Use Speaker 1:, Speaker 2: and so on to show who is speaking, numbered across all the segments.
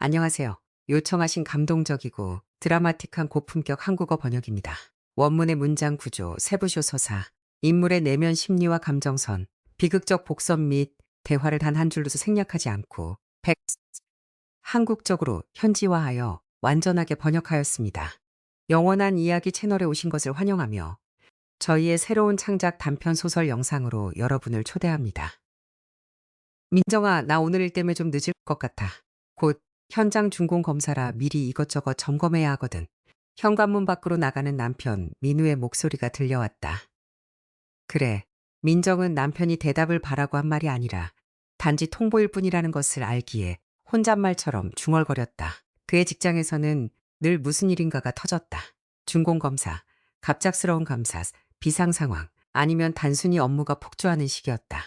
Speaker 1: 안녕하세요. 요청하신 감동적이고 드라마틱한 고품격 한국어 번역입니다. 원문의 문장 구조, 세부쇼 서사, 인물의 내면 심리와 감정선, 비극적 복선 및 대화를 단 한 줄로도 생략하지 않고 한국적으로 현지화하여 완전하게 번역하였습니다. 영원한 이야기 채널에 오신 것을 환영하며 저희의 새로운 창작 단편 소설 영상으로 여러분을 초대합니다. 민정아, 나 오늘 일 때문에 좀 늦을 것 같아. 곧 현장 준공 검사라 미리 이것저것 점검해야 하거든. 현관문 밖으로 나가는 남편 민우의 목소리가 들려왔다. 그래, 민정은 남편이 대답을 바라고 한 말이 아니라 단지 통보일 뿐이라는 것을 알기에 혼잣말처럼 중얼거렸다. 그의 직장에서는 늘 무슨 일인가가 터졌다. 준공 검사, 갑작스러운 감사, 비상 상황, 아니면 단순히 업무가 폭주하는 시기였다.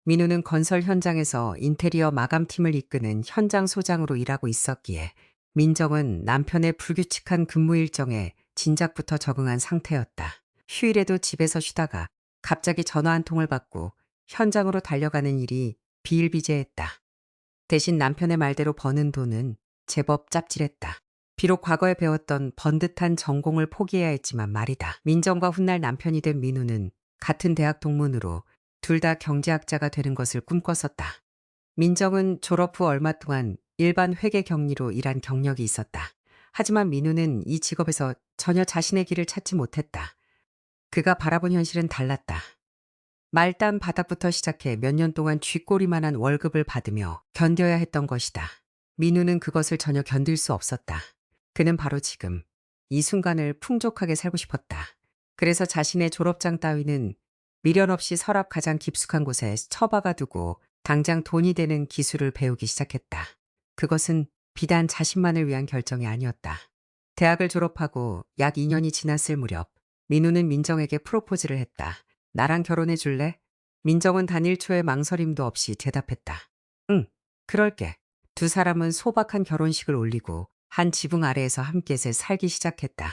Speaker 1: 민우는 건설 현장에서 인테리어 마감팀을 이끄는 현장 소장으로 일하고 있었기에 민정은 남편의 불규칙한 근무 일정에 진작부터 적응한 상태였다. 휴일에도 집에서 쉬다가 갑자기 전화 한 통을 받고 현장으로 달려가는 일이 비일비재했다. 대신 남편의 말대로 버는 돈은 제법 짭짤했다. 비록 과거에 배웠던 번듯한 전공을 포기해야 했지만 말이다. 민정과 훗날 남편이 된 민우는 같은 대학 동문으로 둘 다 경제학자가 되는 것을 꿈꿨었다. 민정은 졸업 후 얼마 동안 일반 회계 경리로 일한 경력이 있었다. 하지만 민우는 이 직업에서 전혀 자신의 길을 찾지 못했다. 그가 바라본 현실은 달랐다. 말단 바닥부터 시작해 몇 년 동안 쥐꼬리만한 월급을 받으며 견뎌야 했던 것이다. 민우는 그것을 전혀 견딜 수 없었다. 그는 바로 지금 이 순간을 풍족하게 살고 싶었다. 그래서 자신의 졸업장 따위는 미련 없이 서랍 가장 깊숙한 곳에 처박아 두고 당장 돈이 되는 기술을 배우기 시작했다. 그것은 비단 자신만을 위한 결정이 아니었다. 대학을 졸업하고 약 2년이 지났을 무렵 민우는 민정에게 프로포즈를 했다. 나랑 결혼해 줄래? 민정은 단 1초의 망설임도 없이 대답했다. 응, 그럴게. 두 사람은 소박한 결혼식을 올리고 한 지붕 아래에서 함께 살기 시작했다.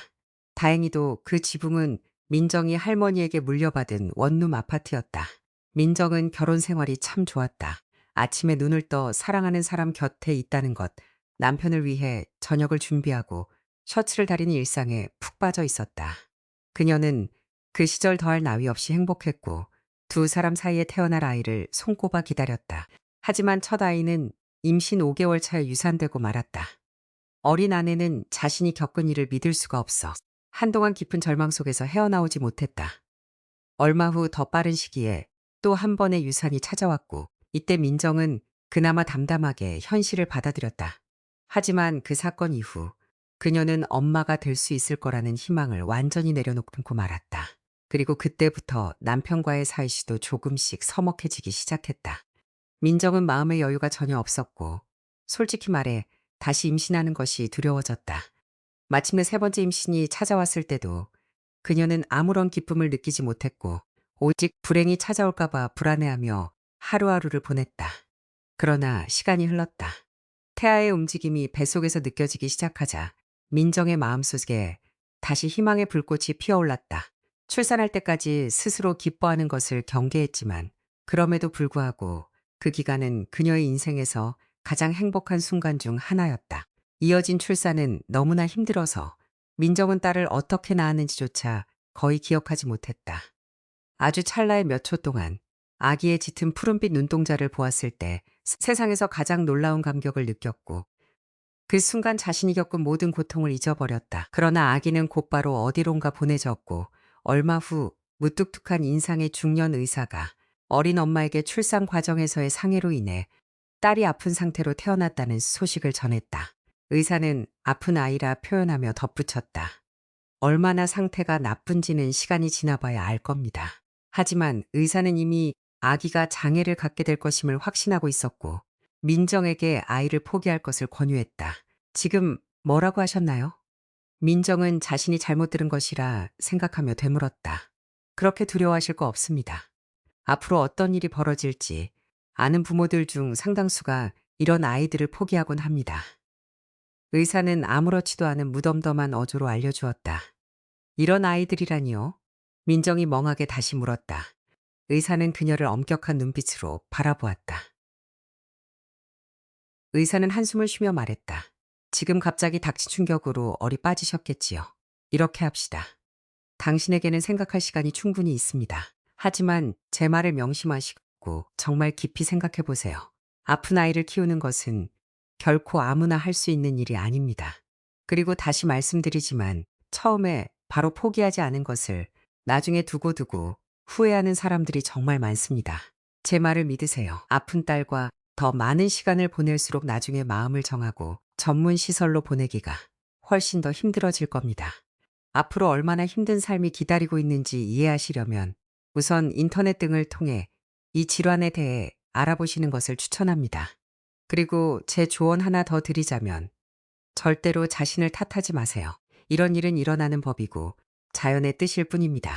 Speaker 1: 다행히도 그 지붕은 민정이 할머니에게 물려받은 원룸 아파트였다. 민정은 결혼 생활이 참 좋았다. 아침에 눈을 떠 사랑하는 사람 곁에 있다는 것, 남편을 위해 저녁을 준비하고 셔츠를 다리는 일상에 푹 빠져 있었다. 그녀는 그 시절 더할 나위 없이 행복했고 두 사람 사이에 태어날 아이를 손꼽아 기다렸다. 하지만 첫 아이는 임신 5개월 차에 유산되고 말았다. 어린 아내는 자신이 겪은 일을 믿을 수가 없어 한동안 깊은 절망 속에서 헤어나오지 못했다. 얼마 후 더 빠른 시기에 또 한 번의 유산이 찾아왔고 이때 민정은 그나마 담담하게 현실을 받아들였다. 하지만 그 사건 이후 그녀는 엄마가 될 수 있을 거라는 희망을 완전히 내려놓고 말았다. 그리고 그때부터 남편과의 사이시도 조금씩 서먹해지기 시작했다. 민정은 마음의 여유가 전혀 없었고 솔직히 말해 다시 임신하는 것이 두려워졌다. 마침내 세 번째 임신이 찾아왔을 때도 그녀는 아무런 기쁨을 느끼지 못했고 오직 불행이 찾아올까 봐 불안해하며 하루하루를 보냈다. 그러나 시간이 흘렀다. 태아의 움직임이 뱃속에서 느껴지기 시작하자 민정의 마음속에 다시 희망의 불꽃이 피어올랐다. 출산할 때까지 스스로 기뻐하는 것을 경계했지만 그럼에도 불구하고 그 기간은 그녀의 인생에서 가장 행복한 순간 중 하나였다. 이어진 출산은 너무나 힘들어서 민정은 딸을 어떻게 낳았는지조차 거의 기억하지 못했다. 아주 찰나의 몇 초 동안 아기의 짙은 푸른빛 눈동자를 보았을 때 세상에서 가장 놀라운 감격을 느꼈고 그 순간 자신이 겪은 모든 고통을 잊어버렸다. 그러나 아기는 곧바로 어디론가 보내졌고 얼마 후 무뚝뚝한 인상의 중년 의사가 어린 엄마에게 출산 과정에서의 상해로 인해 딸이 아픈 상태로 태어났다는 소식을 전했다. 의사는 아픈 아이라 표현하며 덧붙였다. 얼마나 상태가 나쁜지는 시간이 지나봐야 알 겁니다. 하지만 의사는 이미 아기가 장애를 갖게 될 것임을 확신하고 있었고 민정에게 아이를 포기할 것을 권유했다. 지금 뭐라고 하셨나요? 민정은 자신이 잘못 들은 것이라 생각하며 되물었다. 그렇게 두려워하실 거 없습니다. 앞으로 어떤 일이 벌어질지 아는 부모들 중 상당수가 이런 아이들을 포기하곤 합니다. 의사는 아무렇지도 않은 무덤덤한 어조로 알려주었다. 이런 아이들이라니요? 민정이 멍하게 다시 물었다. 의사는 그녀를 엄격한 눈빛으로 바라보았다. 의사는 한숨을 쉬며 말했다. 지금 갑자기 닥친 충격으로 얼이 빠지셨겠지요. 이렇게 합시다. 당신에게는 생각할 시간이 충분히 있습니다. 하지만 제 말을 명심하시고 정말 깊이 생각해 보세요. 아픈 아이를 키우는 것은 결코 아무나 할 수 있는 일이 아닙니다. 그리고 다시 말씀드리지만 처음에 바로 포기하지 않은 것을 나중에 두고두고 후회하는 사람들이 정말 많습니다. 제 말을 믿으세요. 아픈 딸과 더 많은 시간을 보낼수록 나중에 마음을 정하고 전문 시설로 보내기가 훨씬 더 힘들어질 겁니다. 앞으로 얼마나 힘든 삶이 기다리고 있는지 이해하시려면 우선 인터넷 등을 통해 이 질환에 대해 알아보시는 것을 추천합니다. 그리고 제 조언 하나 더 드리자면 절대로 자신을 탓하지 마세요. 이런 일은 일어나는 법이고 자연의 뜻일 뿐입니다.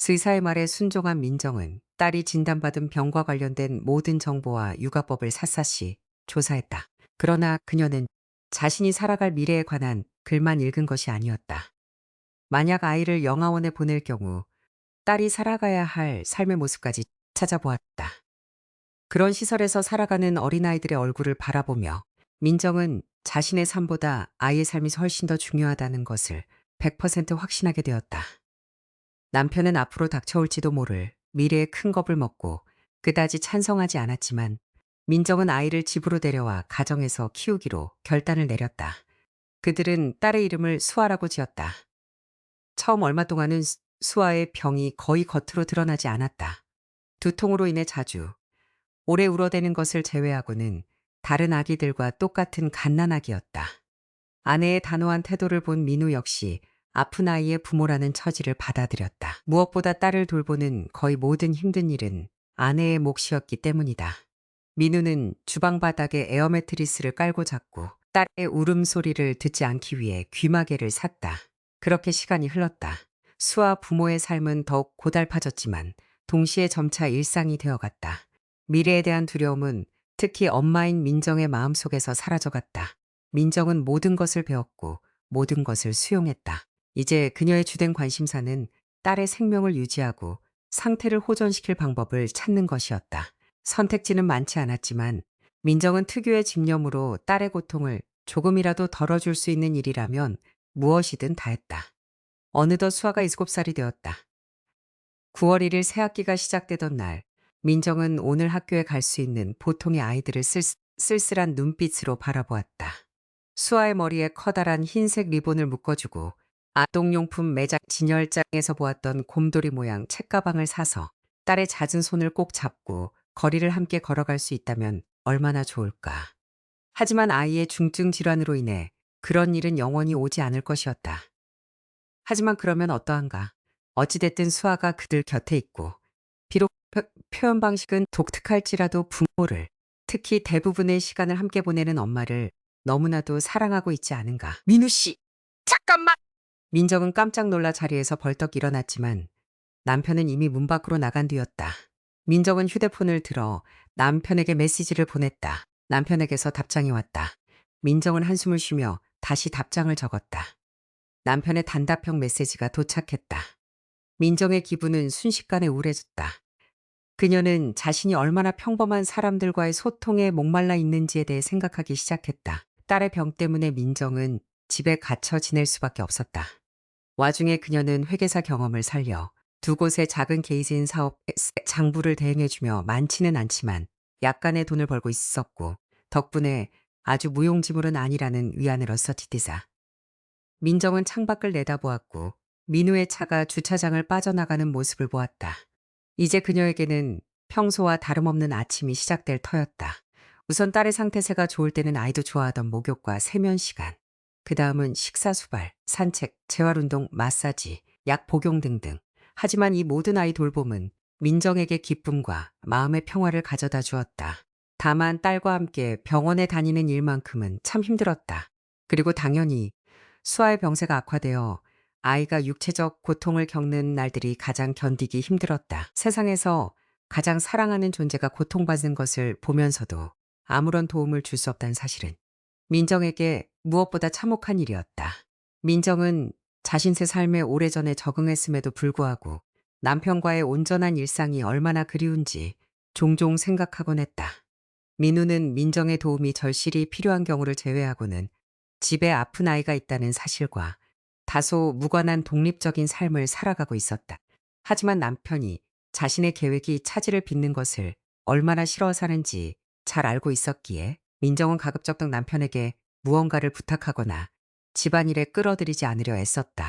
Speaker 1: 의사의 말에 순종한 민정은 딸이 진단받은 병과 관련된 모든 정보와 육아법을 샅샅이 조사했다. 그러나 그녀는 자신이 살아갈 미래에 관한 글만 읽은 것이 아니었다. 만약 아이를 영아원에 보낼 경우 딸이 살아가야 할 삶의 모습까지 찾아보았다. 그런 시설에서 살아가는 어린아이들의 얼굴을 바라보며 민정은 자신의 삶보다 아이의 삶이 훨씬 더 중요하다는 것을 100% 확신하게 되었다. 남편은 앞으로 닥쳐올지도 모를 미래의 큰 겁을 먹고 그다지 찬성하지 않았지만 민정은 아이를 집으로 데려와 가정에서 키우기로 결단을 내렸다. 그들은 딸의 이름을 수아라고 지었다. 처음 얼마 동안은 수아의 병이 거의 겉으로 드러나지 않았다. 두통으로 인해 자주 오래 울어대는 것을 제외하고는 다른 아기들과 똑같은 갓난아기였다. 아내의 단호한 태도를 본 민우 역시 아픈 아이의 부모라는 처지를 받아들였다. 무엇보다 딸을 돌보는 거의 모든 힘든 일은 아내의 몫이었기 때문이다. 민우는 주방 바닥에 에어 매트리스를 깔고 잤고 딸의 울음소리를 듣지 않기 위해 귀마개를 샀다. 그렇게 시간이 흘렀다. 수아 부모의 삶은 더욱 고달파졌지만 동시에 점차 일상이 되어갔다. 미래에 대한 두려움은 특히 엄마인 민정의 마음속에서 사라져갔다. 민정은 모든 것을 배웠고 모든 것을 수용했다. 이제 그녀의 주된 관심사는 딸의 생명을 유지하고 상태를 호전시킬 방법을 찾는 것이었다. 선택지는 많지 않았지만 민정은 특유의 집념으로 딸의 고통을 조금이라도 덜어줄 수 있는 일이라면 무엇이든 다 했다. 어느덧 수아가 7살이 되었다. 9월 1일 새학기가 시작되던 날, 민정은 오늘 학교에 갈 수 있는 보통의 아이들을 쓸쓸한 눈빛으로 바라보았다. 수아의 머리에 커다란 흰색 리본을 묶어주고 아동용품 매장 진열장에서 보았던 곰돌이 모양 책가방을 사서 딸의 잦은 손을 꼭 잡고 거리를 함께 걸어갈 수 있다면 얼마나 좋을까. 하지만 아이의 중증 질환으로 인해 그런 일은 영원히 오지 않을 것이었다. 하지만 그러면 어떠한가. 어찌됐든 수아가 그들 곁에 있고 비록 표현 방식은 독특할지라도 부모를, 특히 대부분의 시간을 함께 보내는 엄마를 너무나도 사랑하고 있지 않은가. 민우 씨, 잠깐만! 민정은 깜짝 놀라 자리에서 벌떡 일어났지만 남편은 이미 문 밖으로 나간 뒤였다. 민정은 휴대폰을 들어 남편에게 메시지를 보냈다. 남편에게서 답장이 왔다. 민정은 한숨을 쉬며 다시 답장을 적었다. 남편의 단답형 메시지가 도착했다. 민정의 기분은 순식간에 우울해졌다. 그녀는 자신이 얼마나 평범한 사람들과의 소통에 목말라 있는지에 대해 생각하기 시작했다. 딸의 병 때문에 민정은 집에 갇혀 지낼 수밖에 없었다. 와중에 그녀는 회계사 경험을 살려 두 곳의 작은 개인 사업 장부를 대행해주며 많지는 않지만 약간의 돈을 벌고 있었고 덕분에 아주 무용지물은 아니라는 위안을 얻었디디자. 민정은 창밖을 내다보았고 민우의 차가 주차장을 빠져나가는 모습을 보았다. 이제 그녀에게는 평소와 다름없는 아침이 시작될 터였다. 우선 딸의 상태세가 좋을 때는 아이도 좋아하던 목욕과 세면 시간, 그 다음은 식사 수발, 산책, 재활운동, 마사지, 약 복용 등등. 하지만 이 모든 아이 돌봄은 민정에게 기쁨과 마음의 평화를 가져다 주었다. 다만 딸과 함께 병원에 다니는 일만큼은 참 힘들었다. 그리고 당연히 수아의 병세가 악화되어 아이가 육체적 고통을 겪는 날들이 가장 견디기 힘들었다. 세상에서 가장 사랑하는 존재가 고통받는 것을 보면서도 아무런 도움을 줄 수 없다는 사실은 민정에게 무엇보다 참혹한 일이었다. 민정은 자신의 삶에 오래전에 적응했음에도 불구하고 남편과의 온전한 일상이 얼마나 그리운지 종종 생각하곤 했다. 민우는 민정의 도움이 절실히 필요한 경우를 제외하고는 집에 아픈 아이가 있다는 사실과 다소 무관한 독립적인 삶을 살아가고 있었다. 하지만 남편이 자신의 계획이 차질을 빚는 것을 얼마나 싫어 사는지 잘 알고 있었기에 민정은 가급적 남편에게 무언가를 부탁하거나 집안일에 끌어들이지 않으려 애썼다.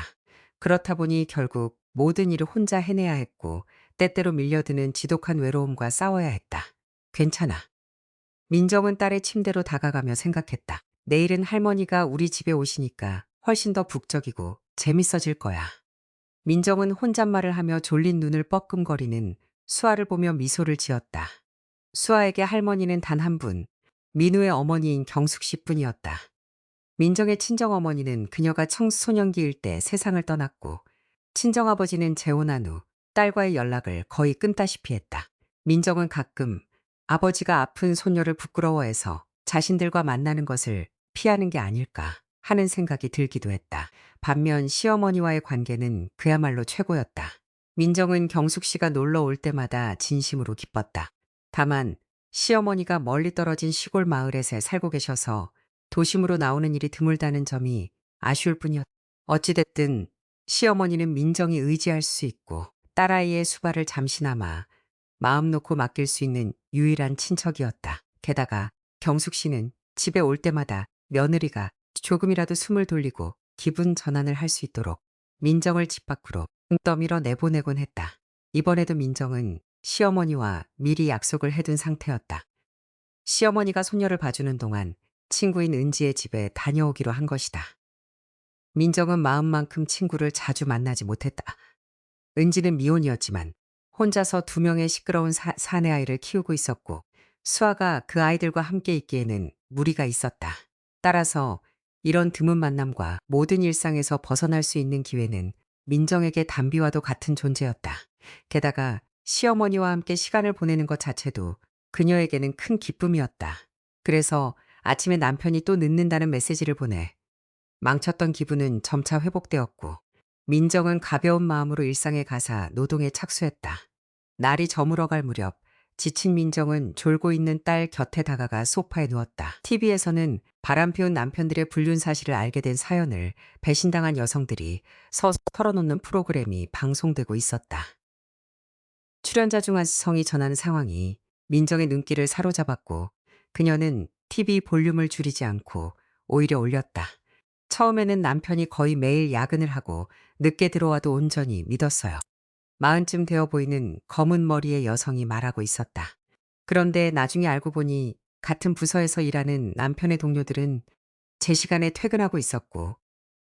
Speaker 1: 그렇다 보니 결국 모든 일을 혼자 해내야 했고 때때로 밀려드는 지독한 외로움과 싸워야 했다. 괜찮아. 민정은 딸의 침대로 다가가며 생각했다. 내일은 할머니가 우리 집에 오시니까 훨씬 더 북적이고 재밌어질 거야. 민정은 혼잣말을 하며 졸린 눈을 뻐끔거리는 수아를 보며 미소를 지었다. 수아에게 할머니는 단 한 분, 민우의 어머니인 경숙 씨뿐이었다. 민정의 친정어머니는 그녀가 청소년기일 때 세상을 떠났고 친정아버지는 재혼한 후 딸과의 연락을 거의 끊다시피 했다. 민정은 가끔 아버지가 아픈 손녀를 부끄러워해서 자신들과 만나는 것을 피하는 게 아닐까 하는 생각이 들기도 했다. 반면 시어머니와의 관계는 그야말로 최고였다. 민정은 경숙 씨가 놀러 올 때마다 진심으로 기뻤다. 다만 시어머니가 멀리 떨어진 시골 마을에 살고 계셔서 도심으로 나오는 일이 드물다는 점이 아쉬울 뿐이었다. 어찌됐든 시어머니는 민정이 의지할 수 있고 딸아이의 수발을 잠시나마 마음 놓고 맡길 수 있는 유일한 친척이었다. 게다가 경숙 씨는 집에 올 때마다 며느리가 조금이라도 숨을 돌리고 기분 전환을 할 수 있도록 민정을 집 밖으로 떠밀어 내보내곤 했다. 이번에도 민정은 시어머니와 미리 약속을 해둔 상태였다. 시어머니가 손녀를 봐주는 동안 친구인 은지의 집에 다녀오기로 한 것이다. 민정은 마음만큼 친구를 자주 만나지 못했다. 은지는 미혼이었지만 혼자서 두 명의 시끄러운 사내 아이를 키우고 있었고 수아가 그 아이들과 함께 있기에는 무리가 있었다. 따라서 이런 드문 만남과 모든 일상에서 벗어날 수 있는 기회는 민정에게 담비와도 같은 존재였다. 게다가 시어머니와 함께 시간을 보내는 것 자체도 그녀에게는 큰 기쁨이었다. 그래서 아침에 남편이 또 늦는다는 메시지를 보내 망쳤던 기분은 점차 회복되었고 민정은 가벼운 마음으로 일상에 가사 노동에 착수했다. 날이 저물어갈 무렵 지친 민정은 졸고 있는 딸 곁에 다가가 소파에 누웠다. TV에서는 바람 피운 남편들의 불륜 사실을 알게 된 사연을 배신당한 여성들이 서서 털어놓는 프로그램이 방송되고 있었다. 출연자 중 한 성이 전하는 상황이 민정의 눈길을 사로잡았고 그녀는 TV 볼륨을 줄이지 않고 오히려 올렸다. 처음에는 남편이 거의 매일 야근을 하고 늦게 들어와도 온전히 믿었어요. 마흔쯤 되어 보이는 검은 머리의 여성이 말하고 있었다. 그런데 나중에 알고 보니 같은 부서에서 일하는 남편의 동료들은 제 시간에 퇴근하고 있었고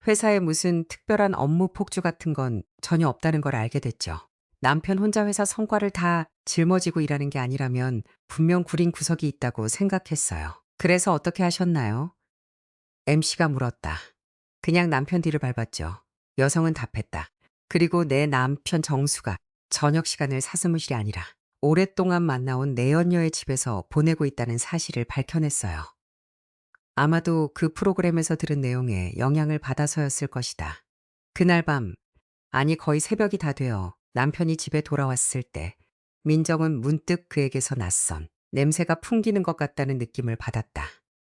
Speaker 1: 회사에 무슨 특별한 업무 폭주 같은 건 전혀 없다는 걸 알게 됐죠. 남편 혼자 회사 성과를 다 짊어지고 일하는 게 아니라면 분명 구린 구석이 있다고 생각했어요. 그래서 어떻게 하셨나요? MC가 물었다. 그냥 남편 뒤를 밟았죠. 여성은 답했다. 그리고 내 남편 정수가 저녁 시간을 사무실이 아니라 오랫동안 만나온 내연녀의 집에서 보내고 있다는 사실을 밝혀냈어요. 아마도 그 프로그램에서 들은 내용에 영향을 받아서였을 것이다. 그날 밤, 아니 거의 새벽이 다 되어 남편이 집에 돌아왔을 때 민정은 문득 그에게서 낯선 냄새가 풍기는 것 같다는 느낌을 받았다.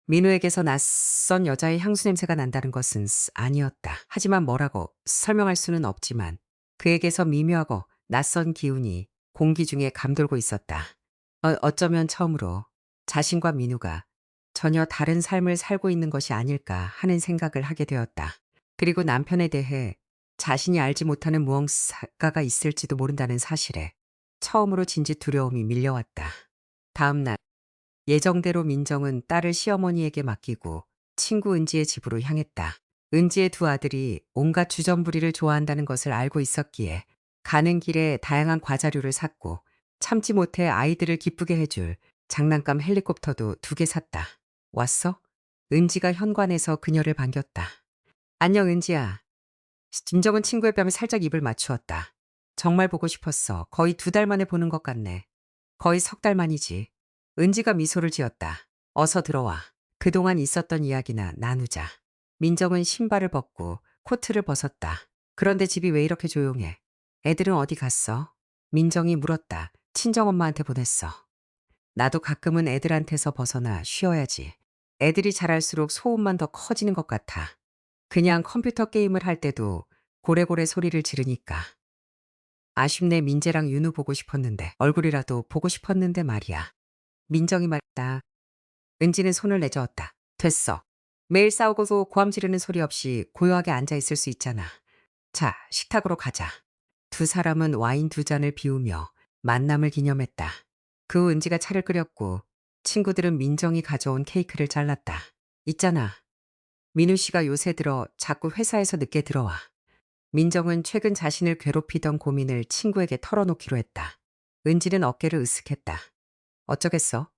Speaker 1: 민우에게서 낯선 여자의 향수 냄새가 난다는 것은 아니었다. 하지만 뭐라고 설명할 수는 없지만 그에게서 미묘하고 낯선 기운이 공기 중에 감돌고 있었다. 어쩌면 처음으로 자신과 민우가 전혀 다른 삶을 살고 있는 것이 아닐까 하는 생각을 하게 되었다. 그리고 남편에 대해 자신이 알지 못하는 무언가가 있을지도 모른다는 사실에 처음으로 진지 두려움이 밀려왔다. 다음 날 예정대로 민정은 딸을 시어머니에게 맡기고 친구 은지의 집으로 향했다. 은지의 두 아들이 온갖 주전부리를 좋아한다는 것을 알고 있었기에 가는 길에 다양한 과자류를 샀고 참지 못해 아이들을 기쁘게 해줄 장난감 헬리콥터도 2개 샀다. 왔어? 은지가 현관에서 그녀를 반겼다. 안녕 은지야. 민정은 친구의 뺨에 살짝 입을 맞추었다. 정말 보고 싶었어. 거의 2달 만에 보는 것 같네. 거의 3달 만이지. 은지가 미소를 지었다. 어서 들어와. 그동안 있었던 이야기나 나누자. 민정은 신발을 벗고 코트를 벗었다. 그런데 집이 왜 이렇게 조용해? 애들은 어디 갔어? 민정이 물었다. 친정엄마한테 보냈어. 나도 가끔은 애들한테서 벗어나 쉬어야지. 애들이 자랄수록 소음만 더 커지는 것 같아. 그냥 컴퓨터 게임을 할 때도 고래고래 소리를 지르니까. 아쉽네. 민재랑 윤우 보고 싶었는데. 얼굴이라도 보고 싶었는데 말이야. 민정이 말했다. 은지는 손을 내저었다. 됐어. 매일 싸우고도 고함 지르는 소리 없이 고요하게 앉아 있을 수 있잖아. 자, 식탁으로 가자. 두 사람은 와인 두 잔을 비우며 만남을 기념했다. 그 후 은지가 차를 끓였고 친구들은 민정이 가져온 케이크를 잘랐다. 있잖아. 민우 씨가 요새 들어 자꾸 회사에서 늦게 들어와. 민정은 최근 자신을 괴롭히던 고민을 친구에게 털어놓기로 했다. 은지는 어깨를 으쓱했다. 어쩌겠어?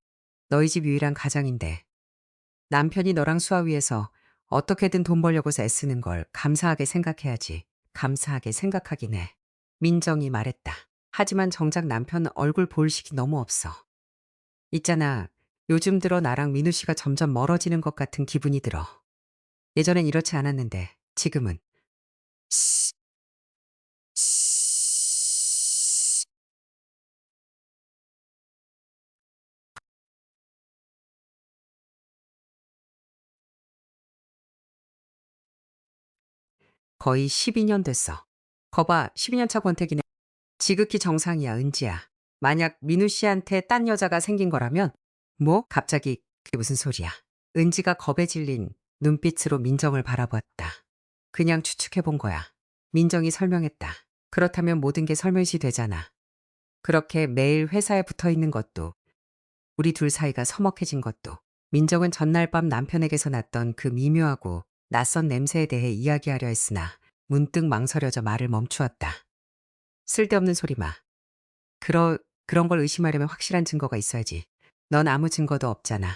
Speaker 1: 너희 집 유일한 가장인데. 남편이 너랑 수아 위해서 어떻게든 돈 벌려고 애쓰는 걸 감사하게 생각해야지. 감사하게 생각하긴 해. 민정이 말했다. 하지만 정작 남편 얼굴 볼 시기 너무 없어. 있잖아. 요즘 들어 나랑 민우 씨가 점점 멀어지는 것 같은 기분이 들어. 예전엔 이렇지 않았는데 지금은. 거의 12년 됐어. 거봐, 12년 차 권태기네. 지극히 정상이야, 은지야. 만약 민우 씨한테 딴 여자가 생긴 거라면, 뭐? 갑자기 그게 무슨 소리야? 은지가 겁에 질린 눈빛으로 민정을 바라보았다. 그냥 추측해 본 거야. 민정이 설명했다. 그렇다면 모든 게 설명시 되잖아. 그렇게 매일 회사에 붙어 있는 것도, 우리 둘 사이가 서먹해진 것도, 민정은 전날 밤 남편에게서 났던 그 미묘하고 낯선 냄새에 대해 이야기하려 했으나 문득 망설여져 말을 멈추었다. 쓸데없는 소리 마. 그런 걸 의심하려면 확실한 증거가 있어야지. 넌 아무 증거도 없잖아.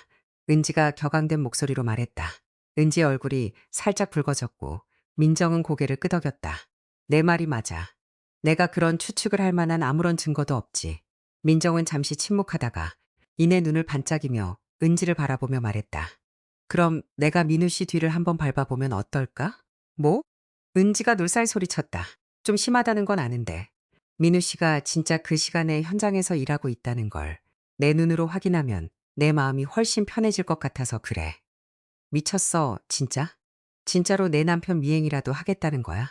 Speaker 1: 은지가 격앙된 목소리로 말했다. 은지의 얼굴이 살짝 붉어졌고 민정은 고개를 끄덕였다. 내 말이 맞아. 내가 그런 추측을 할 만한 아무런 증거도 없지. 민정은 잠시 침묵하다가 이내 눈을 반짝이며 은지를 바라보며 말했다. 그럼 내가 민우 씨 뒤를 한번 밟아보면 어떨까? 뭐? 은지가 놀살 소리쳤다. 좀 심하다는 건 아는데. 민우 씨가 진짜 그 시간에 현장에서 일하고 있다는 걸 내 눈으로 확인하면 내 마음이 훨씬 편해질 것 같아서 그래. 미쳤어, 진짜? 진짜로 내 남편 미행이라도 하겠다는 거야?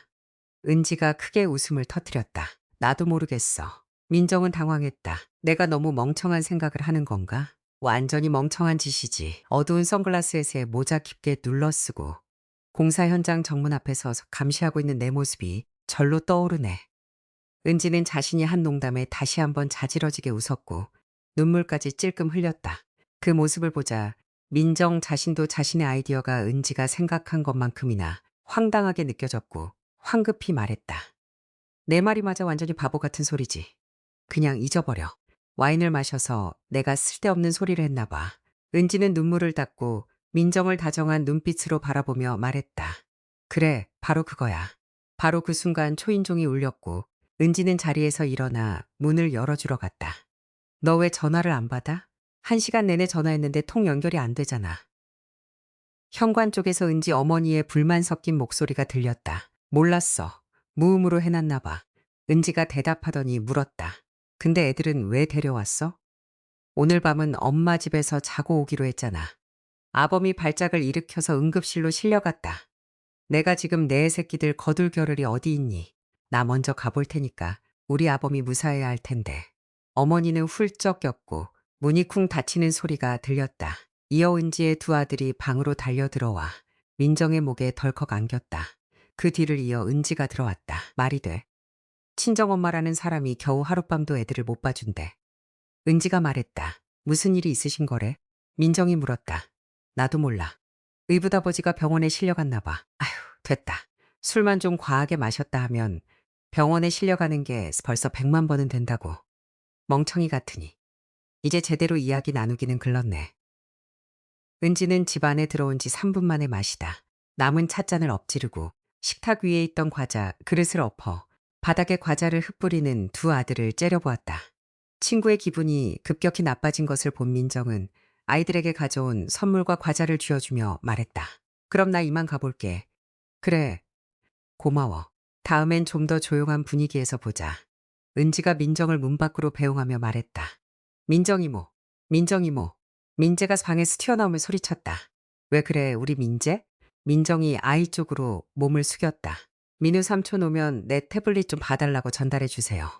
Speaker 1: 은지가 크게 웃음을 터뜨렸다. 나도 모르겠어. 민정은 당황했다. 내가 너무 멍청한 생각을 하는 건가? 완전히 멍청한 짓이지. 어두운 선글라스에 모자 깊게 눌러쓰고 공사 현장 정문 앞에 서서 감시하고 있는 내 모습이 절로 떠오르네. 은지는 자신이 한 농담에 다시 한번 자지러지게 웃었고 눈물까지 찔끔 흘렸다. 그 모습을 보자 민정 자신도 자신의 아이디어가 은지가 생각한 것만큼이나 황당하게 느껴졌고 황급히 말했다. 내 말이 맞아. 완전히 바보 같은 소리지. 그냥 잊어버려. 와인을 마셔서 내가 쓸데없는 소리를 했나 봐. 은지는 눈물을 닦고 민정을 다정한 눈빛으로 바라보며 말했다. 그래, 바로 그거야. 바로 그 순간 초인종이 울렸고 은지는 자리에서 일어나 문을 열어주러 갔다. 너 왜 전화를 안 받아? 1시간 내내 전화했는데 통 연결이 안 되잖아. 현관 쪽에서 은지 어머니의 불만 섞인 목소리가 들렸다. 몰랐어. 무음으로 해놨나 봐. 은지가 대답하더니 물었다. 근데 애들은 왜 데려왔어? 오늘 밤은 엄마 집에서 자고 오기로 했잖아. 아범이 발작을 일으켜서 응급실로 실려갔다. 내가 지금 내 새끼들 거둘 겨를이 어디 있니? 나 먼저 가볼 테니까 우리 아범이 무사해야 할 텐데. 어머니는 훌쩍 꼈고 문이 쿵 닫히는 소리가 들렸다. 이어 은지의 두 아들이 방으로 달려들어와 민정의 목에 덜컥 안겼다. 그 뒤를 이어 은지가 들어왔다. 말이 돼. 친정엄마라는 사람이 겨우 하룻밤도 애들을 못 봐준대. 은지가 말했다. 무슨 일이 있으신 거래? 민정이 물었다. 나도 몰라. 의붓아버지가 병원에 실려갔나 봐. 아휴, 됐다. 술만 좀 과하게 마셨다 하면 병원에 실려가는 게 벌써 100만 번은 된다고. 멍청이 같으니. 이제 제대로 이야기 나누기는 글렀네. 은지는 집 안에 들어온 지 3분 만에 마시다. 남은 찻잔을 엎지르고 식탁 위에 있던 과자, 그릇을 엎어 바닥에 과자를 흩뿌리는 두 아들을 째려보았다. 친구의 기분이 급격히 나빠진 것을 본 민정은 아이들에게 가져온 선물과 과자를 쥐어주며 말했다. 그럼 나 이만 가볼게. 그래, 고마워. 다음엔 좀 더 조용한 분위기에서 보자. 은지가 민정을 문 밖으로 배웅하며 말했다. 민정 이모, 민정 이모. 민재가 방에서 튀어나오며 소리쳤다. 왜 그래, 우리 민재? 민정이 아이 쪽으로 몸을 숙였다. 민우 삼촌 오면 내 태블릿 좀 봐달라고 전달해 주세요.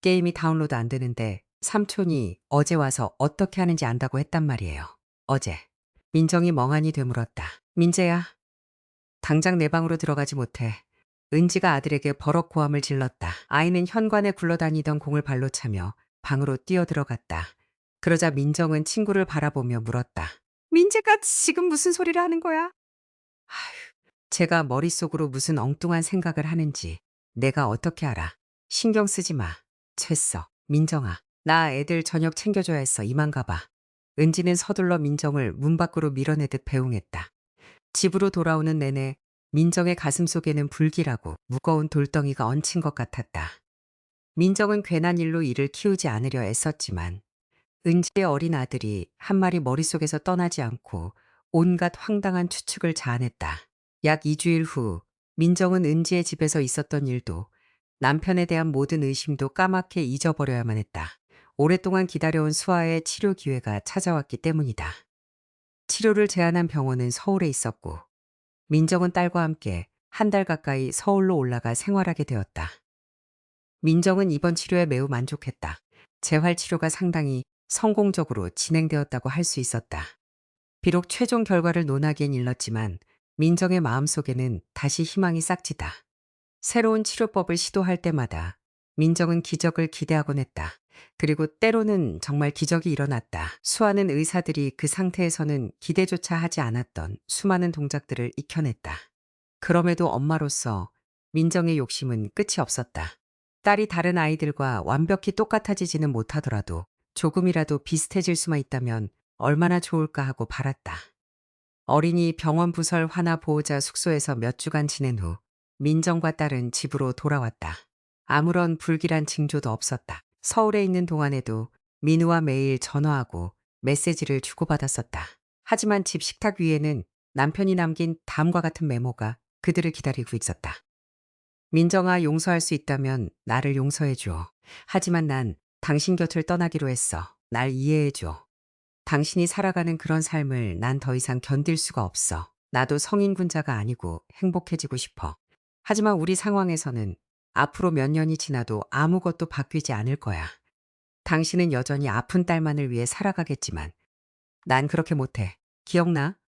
Speaker 1: 게임이 다운로드 안 되는데 삼촌이 어제 와서 어떻게 하는지 안다고 했단 말이에요. 어제. 민정이 멍하니 되물었다. 민재야, 당장 내 방으로 들어가지 못해. 은지가 아들에게 버럭 고함을 질렀다. 아이는 현관에 굴러다니던 공을 발로 차며 방으로 뛰어들어갔다. 그러자 민정은 친구를 바라보며 물었다. 민재가 지금 무슨 소리를 하는 거야? 아휴, 제가 머릿속으로 무슨 엉뚱한 생각을 하는지 내가 어떻게 알아. 신경 쓰지 마. 됐어. 민정아, 나 애들 저녁 챙겨줘야 했어. 이만 가봐. 은지는 서둘러 민정을 문 밖으로 밀어내듯 배웅했다. 집으로 돌아오는 내내 민정의 가슴 속에는 불길하고 무거운 돌덩이가 얹힌 것 같았다. 민정은 괜한 일로 이를 키우지 않으려 애썼지만 은지의 어린 아들이 한 마리 머릿속에서 떠나지 않고 온갖 황당한 추측을 자아냈다. 약 2주일 후 민정은 은지의 집에서 있었던 일도 남편에 대한 모든 의심도 까맣게 잊어버려야만 했다. 오랫동안 기다려온 수아의 치료 기회가 찾아왔기 때문이다. 치료를 제안한 병원은 서울에 있었고 민정은 딸과 함께 한 달 가까이 서울로 올라가 생활하게 되었다. 민정은 이번 치료에 매우 만족했다. 재활 치료가 상당히 성공적으로 진행되었다고 할 수 있었다. 비록 최종 결과를 논하기엔 일렀지만 민정의 마음속에는 다시 희망이 싹지다. 새로운 치료법을 시도할 때마다 민정은 기적을 기대하곤 했다. 그리고 때로는 정말 기적이 일어났다. 수아는 의사들이 그 상태에서는 기대조차 하지 않았던 수많은 동작들을 익혀냈다. 그럼에도 엄마로서 민정의 욕심은 끝이 없었다. 딸이 다른 아이들과 완벽히 똑같아지지는 못하더라도 조금이라도 비슷해질 수만 있다면 얼마나 좋을까 하고 바랐다. 어린이 병원 부설 환아 보호자 숙소에서 몇 주간 지낸 후 민정과 딸은 집으로 돌아왔다. 아무런 불길한 징조도 없었다. 서울에 있는 동안에도 민우와 매일 전화하고 메시지를 주고받았었다. 하지만 집 식탁 위에는 남편이 남긴 다음과 같은 메모가 그들을 기다리고 있었다. 민정아, 용서할 수 있다면 나를 용서해 줘. 하지만 난 당신 곁을 떠나기로 했어. 날 이해해 줘. 당신이 살아가는 그런 삶을 난 더 이상 견딜 수가 없어. 나도 성인군자가 아니고 행복해지고 싶어. 하지만 우리 상황에서는 앞으로 몇 년이 지나도 아무것도 바뀌지 않을 거야. 당신은 여전히 아픈 딸만을 위해 살아가겠지만 난 그렇게 못해. 기억나?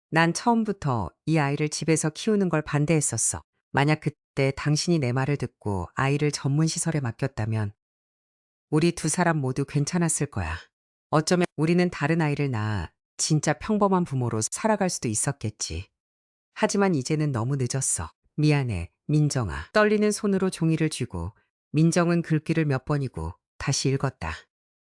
Speaker 1: 난 처음부터 이 아이를 집에서 키우는 걸 반대했었어. 만약 그때 당신이 내 말을 듣고 아이를 전문 시설에 맡겼다면 우리 두 사람 모두 괜찮았을 거야. 어쩌면 우리는 다른 아이를 낳아 진짜 평범한 부모로 살아갈 수도 있었겠지. 하지만 이제는 너무 늦었어. 미안해, 민정아. 떨리는 손으로 종이를 쥐고 민정은 글귀를 몇 번이고 다시 읽었다.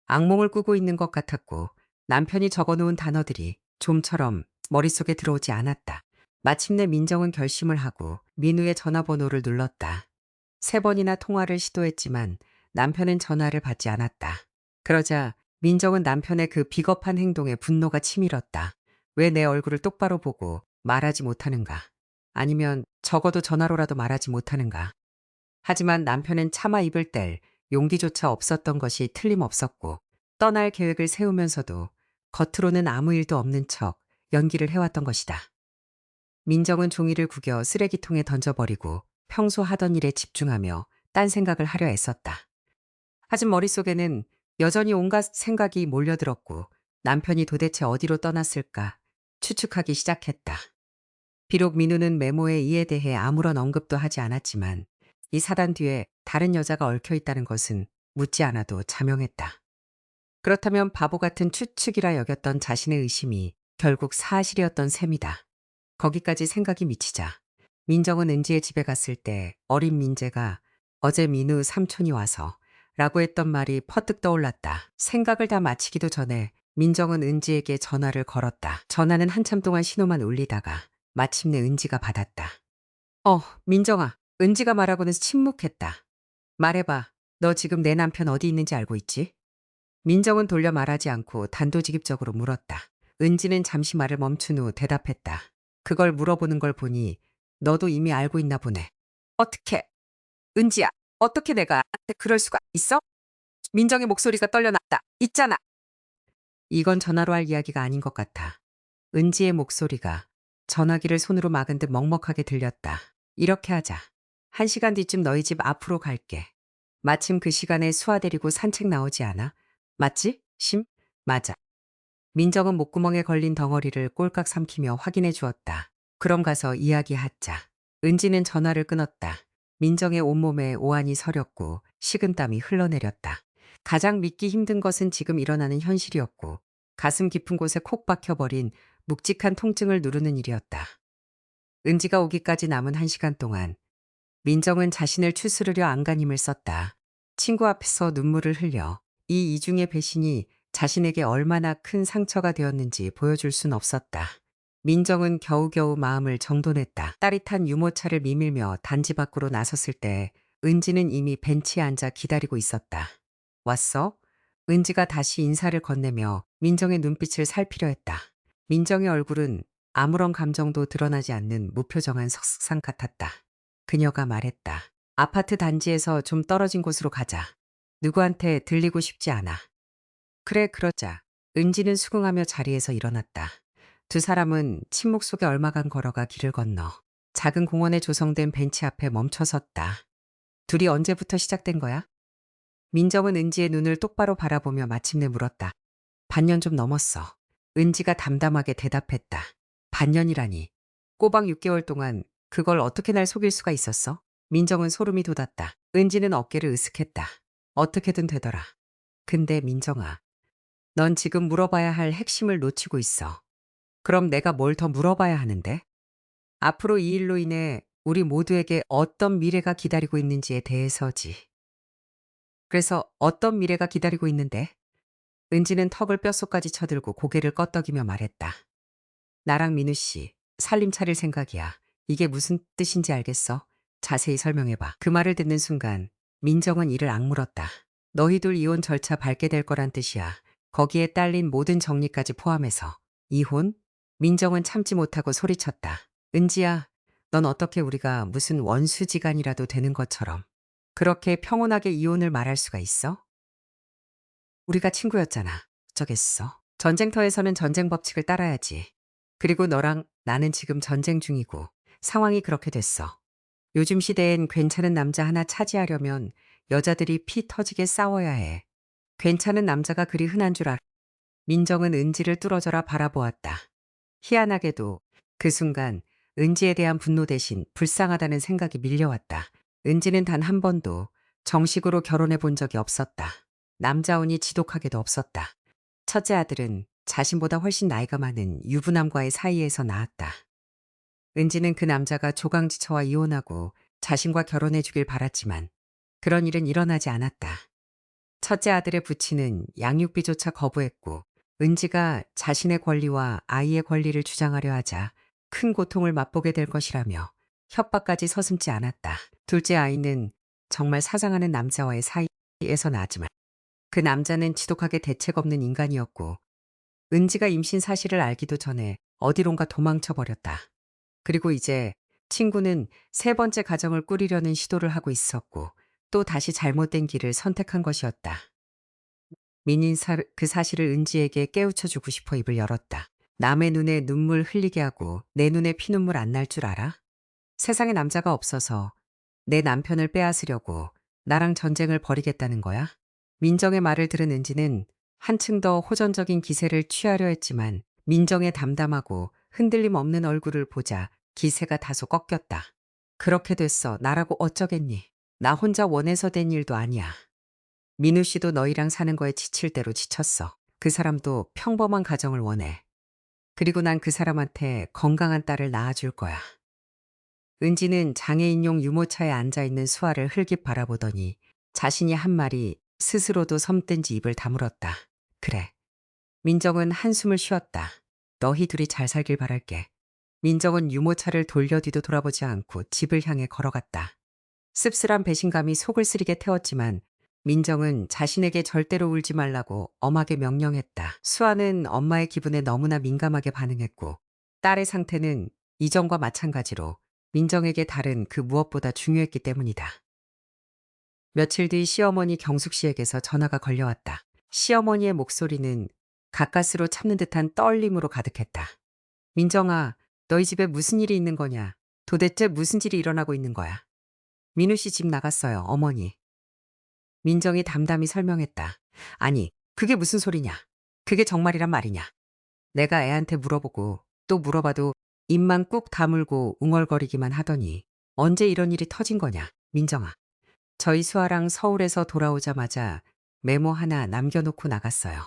Speaker 1: 악몽을 꾸고 있는 것 같았고 남편이 적어놓은 단어들이 좀처럼 머릿속에 들어오지 않았다. 마침내 민정은 결심을 하고 민우의 전화번호를 눌렀다. 3번이나 통화를 시도했지만 남편은 전화를 받지 않았다. 그러자 민정은 남편의 그 비겁한 행동에 분노가 치밀었다. 왜 내 얼굴을 똑바로 보고 말하지 못하는가? 아니면 적어도 전화로라도 말하지 못하는가? 하지만 남편은 차마 입을 뗄 용기조차 없었던 것이 틀림없었고 떠날 계획을 세우면서도 겉으로는 아무 일도 없는 척 연기를 해왔던 것이다. 민정은 종이를 구겨 쓰레기통에 던져버리고 평소 하던 일에 집중하며 딴 생각을 하려 애썼다. 하지만 머릿속에는 여전히 온갖 생각이 몰려들었고 남편이 도대체 어디로 떠났을까 추측하기 시작했다. 비록 민우는 메모의 이에 대해 아무런 언급도 하지 않았지만 이 사단 뒤에 다른 여자가 얽혀 있다는 것은 묻지 않아도 자명했다. 그렇다면 바보 같은 추측이라 여겼던 자신의 의심이 결국 사실이었던 셈이다. 거기까지 생각이 미치자 민정은 은지의 집에 갔을 때 어린 민재가 어제 민우 삼촌이 와서 라고 했던 말이 퍼뜩 떠올랐다. 생각을 다 마치기도 전에 민정은 은지에게 전화를 걸었다. 전화는 한참 동안 신호만 울리다가 마침내 은지가 받았다. 민정아. 은지가 말하고는 침묵했다. 말해봐. 너 지금 내 남편 어디 있는지 알고 있지? 민정은 돌려 말하지 않고 단도직입적으로 물었다. 은지는 잠시 말을 멈춘 후 대답했다. 그걸 물어보는 걸 보니 너도 이미 알고 있나 보네. 어떻게? 은지야, 어떻게 내가 나한테 그럴 수가 있어? 민정의 목소리가 떨려났다. 있잖아. 이건 전화로 할 이야기가 아닌 것 같아. 은지의 목소리가 전화기를 손으로 막은 듯 먹먹하게 들렸다. 이렇게 하자. 1시간 뒤쯤 너희 집 앞으로 갈게. 마침 그 시간에 수아 데리고 산책 나오지 않아? 맞지? 맞아. 민정은 목구멍에 걸린 덩어리를 꼴깍 삼키며 확인해 주었다. 그럼 가서 이야기하자. 은지는 전화를 끊었다. 민정의 온몸에 오한이 서렸고 식은땀이 흘러내렸다. 가장 믿기 힘든 것은 지금 일어나는 현실이었고 가슴 깊은 곳에 콕 박혀버린 묵직한 통증을 누르는 일이었다. 은지가 오기까지 남은 1시간 동안 민정은 자신을 추스르려 안간힘을 썼다. 친구 앞에서 눈물을 흘려 이 이중의 배신이 자신에게 얼마나 큰 상처가 되었는지 보여줄 순 없었다. 민정은 겨우겨우 마음을 정돈했다. 따릿한 유모차를 미밀며 단지 밖으로 나섰을 때 은지는 이미 벤치에 앉아 기다리고 있었다. 왔어? 은지가 다시 인사를 건네며 민정의 눈빛을 살피려 했다. 민정의 얼굴은 아무런 감정도 드러나지 않는 무표정한 석상 같았다. 그녀가 말했다. 아파트 단지에서 좀 떨어진 곳으로 가자. 누구한테 들리고 싶지 않아. 그래, 그러자. 은지는 수긍하며 자리에서 일어났다. 두 사람은 침묵 속에 얼마간 걸어가 길을 건너 작은 공원에 조성된 벤치 앞에 멈춰 섰다. 둘이 언제부터 시작된 거야? 민정은 은지의 눈을 똑바로 바라보며 마침내 물었다. 반년 좀 넘었어. 은지가 담담하게 대답했다. 반년이라니. 꼬박 6개월 동안 그걸 어떻게 날 속일 수가 있었어? 민정은 소름이 돋았다. 은지는 어깨를 으쓱했다. 어떻게든 되더라. 근데 민정아, 넌 지금 물어봐야 할 핵심을 놓치고 있어. 그럼 내가 뭘 더 물어봐야 하는데? 앞으로 이 일로 인해 우리 모두에게 어떤 미래가 기다리고 있는지에 대해서지. 그래서 어떤 미래가 기다리고 있는데? 은지는 턱을 뼛속까지 쳐들고 고개를 껐덕이며 말했다. 나랑 민우 씨, 살림 차릴 생각이야. 이게 무슨 뜻인지 알겠어? 자세히 설명해봐. 그 말을 듣는 순간 민정은 이를 악물었다. 너희들 이혼 절차 밟게 될 거란 뜻이야. 거기에 딸린 모든 정리까지 포함해서. 이혼? 민정은 참지 못하고 소리쳤다. 은지야, 넌 어떻게 우리가 무슨 원수지간이라도 되는 것처럼 그렇게 평온하게 이혼을 말할 수가 있어? 우리가 친구였잖아. 어쩌겠어. 전쟁터에서는 전쟁 법칙을 따라야지. 그리고 너랑 나는 지금 전쟁 중이고 상황이 그렇게 됐어. 요즘 시대엔 괜찮은 남자 하나 차지하려면 여자들이 피 터지게 싸워야 해. 괜찮은 남자가 그리 흔한 줄 알아. 민정은 은지를 뚫어져라 바라보았다. 희한하게도 그 순간 은지에 대한 분노 대신 불쌍하다는 생각이 밀려왔다. 은지는 단 한 번도 정식으로 결혼해 본 적이 없었다. 남자운이 지독하게도 없었다. 첫째 아들은 자신보다 훨씬 나이가 많은 유부남과의 사이에서 낳았다. 은지는 그 남자가 조강지처와 이혼하고 자신과 결혼해 주길 바랐지만 그런 일은 일어나지 않았다. 첫째 아들의 부친은 양육비조차 거부했고 은지가 자신의 권리와 아이의 권리를 주장하려 하자 큰 고통을 맛보게 될 것이라며 협박까지 서슴지 않았다. 둘째 아이는 정말 사랑하는 남자와의 사이에서 낳았지만 그 남자는 지독하게 대책 없는 인간이었고 은지가 임신 사실을 알기도 전에 어디론가 도망쳐 버렸다. 그리고 이제 친구는 세 번째 가정을 꾸리려는 시도를 하고 있었고 또 다시 잘못된 길을 선택한 것이었다. 민인 그 사실을 은지에게 깨우쳐 주고 싶어 입을 열었다. 남의 눈에 눈물 흘리게 하고 내 눈에 피눈물 안 날 줄 알아? 세상에 남자가 없어서 내 남편을 빼앗으려고 나랑 전쟁을 벌이겠다는 거야? 민정의 말을 들은 은지는 한층 더 호전적인 기세를 취하려 했지만 민정의 담담하고 흔들림 없는 얼굴을 보자 기세가 다소 꺾였다. 그렇게 됐어. 나라고 어쩌겠니? 나 혼자 원해서 된 일도 아니야. 민우 씨도 너희랑 사는 거에 지칠 대로 지쳤어. 그 사람도 평범한 가정을 원해. 그리고 난 그 사람한테 건강한 딸을 낳아줄 거야. 은지는 장애인용 유모차에 앉아있는 수아를 흘낏 바라보더니 자신이 한 말이 스스로도 섬뜬지 입을 다물었다. 그래. 민정은 한숨을 쉬었다. 너희 둘이 잘 살길 바랄게. 민정은 유모차를 돌려 뒤도 돌아보지 않고 집을 향해 걸어갔다. 씁쓸한 배신감이 속을 쓰리게 태웠지만 민정은 자신에게 절대로 울지 말라고 엄하게 명령했다. 수아는 엄마의 기분에 너무나 민감하게 반응했고 딸의 상태는 이전과 마찬가지로 민정에게 다른 그 무엇보다 중요했기 때문이다. 며칠 뒤 시어머니 경숙 씨에게서 전화가 걸려왔다. 시어머니의 목소리는 가까스로 참는 듯한 떨림으로 가득했다. 민정아, 너희 집에 무슨 일이 있는 거냐? 도대체 무슨 일이 일어나고 있는 거야? 민우 씨 집 나갔어요, 어머니. 민정이 담담히 설명했다. 아니, 그게 무슨 소리냐? 그게 정말이란 말이냐? 내가 애한테 물어보고 또 물어봐도 입만 꾹 다물고 웅얼거리기만 하더니 언제 이런 일이 터진 거냐, 민정아. 저희 수아랑 서울에서 돌아오자마자 메모 하나 남겨놓고 나갔어요.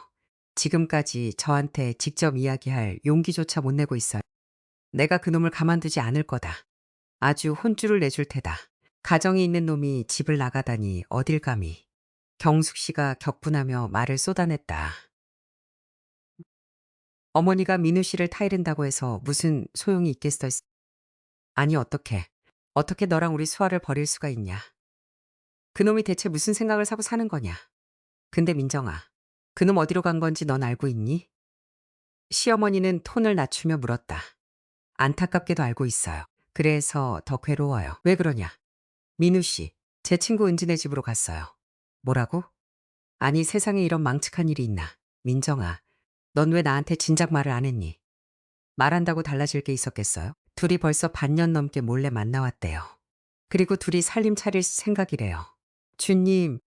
Speaker 1: 지금까지 저한테 직접 이야기할 용기조차 못 내고 있어요. 내가 그놈을 가만두지 않을 거다. 아주 혼쭐을 내줄 테다. 가정이 있는 놈이 집을 나가다니 어딜 감히. 경숙 씨가 격분하며 말을 쏟아냈다. 어머니가 민우 씨를 타이른다고 해서 무슨 소용이 있겠어. 아니 어떻게. 어떻게 너랑 우리 수아를 버릴 수가 있냐. 그놈이 대체 무슨 생각을 사고 사는 거냐. 근데 민정아, 그놈 어디로 간 건지 넌 알고 있니? 시어머니는 톤을 낮추며 물었다. 안타깝게도 알고 있어요. 그래서 더 괴로워요. 왜 그러냐? 민우 씨, 제 친구 은진의 집으로 갔어요. 뭐라고? 아니 세상에 이런 망측한 일이 있나. 민정아, 넌 왜 나한테 진작 말을 안 했니? 말한다고 달라질 게 있었겠어요? 둘이 벌써 반년 넘게 몰래 만나왔대요. 그리고 둘이 살림 차릴 생각이래요. 주님,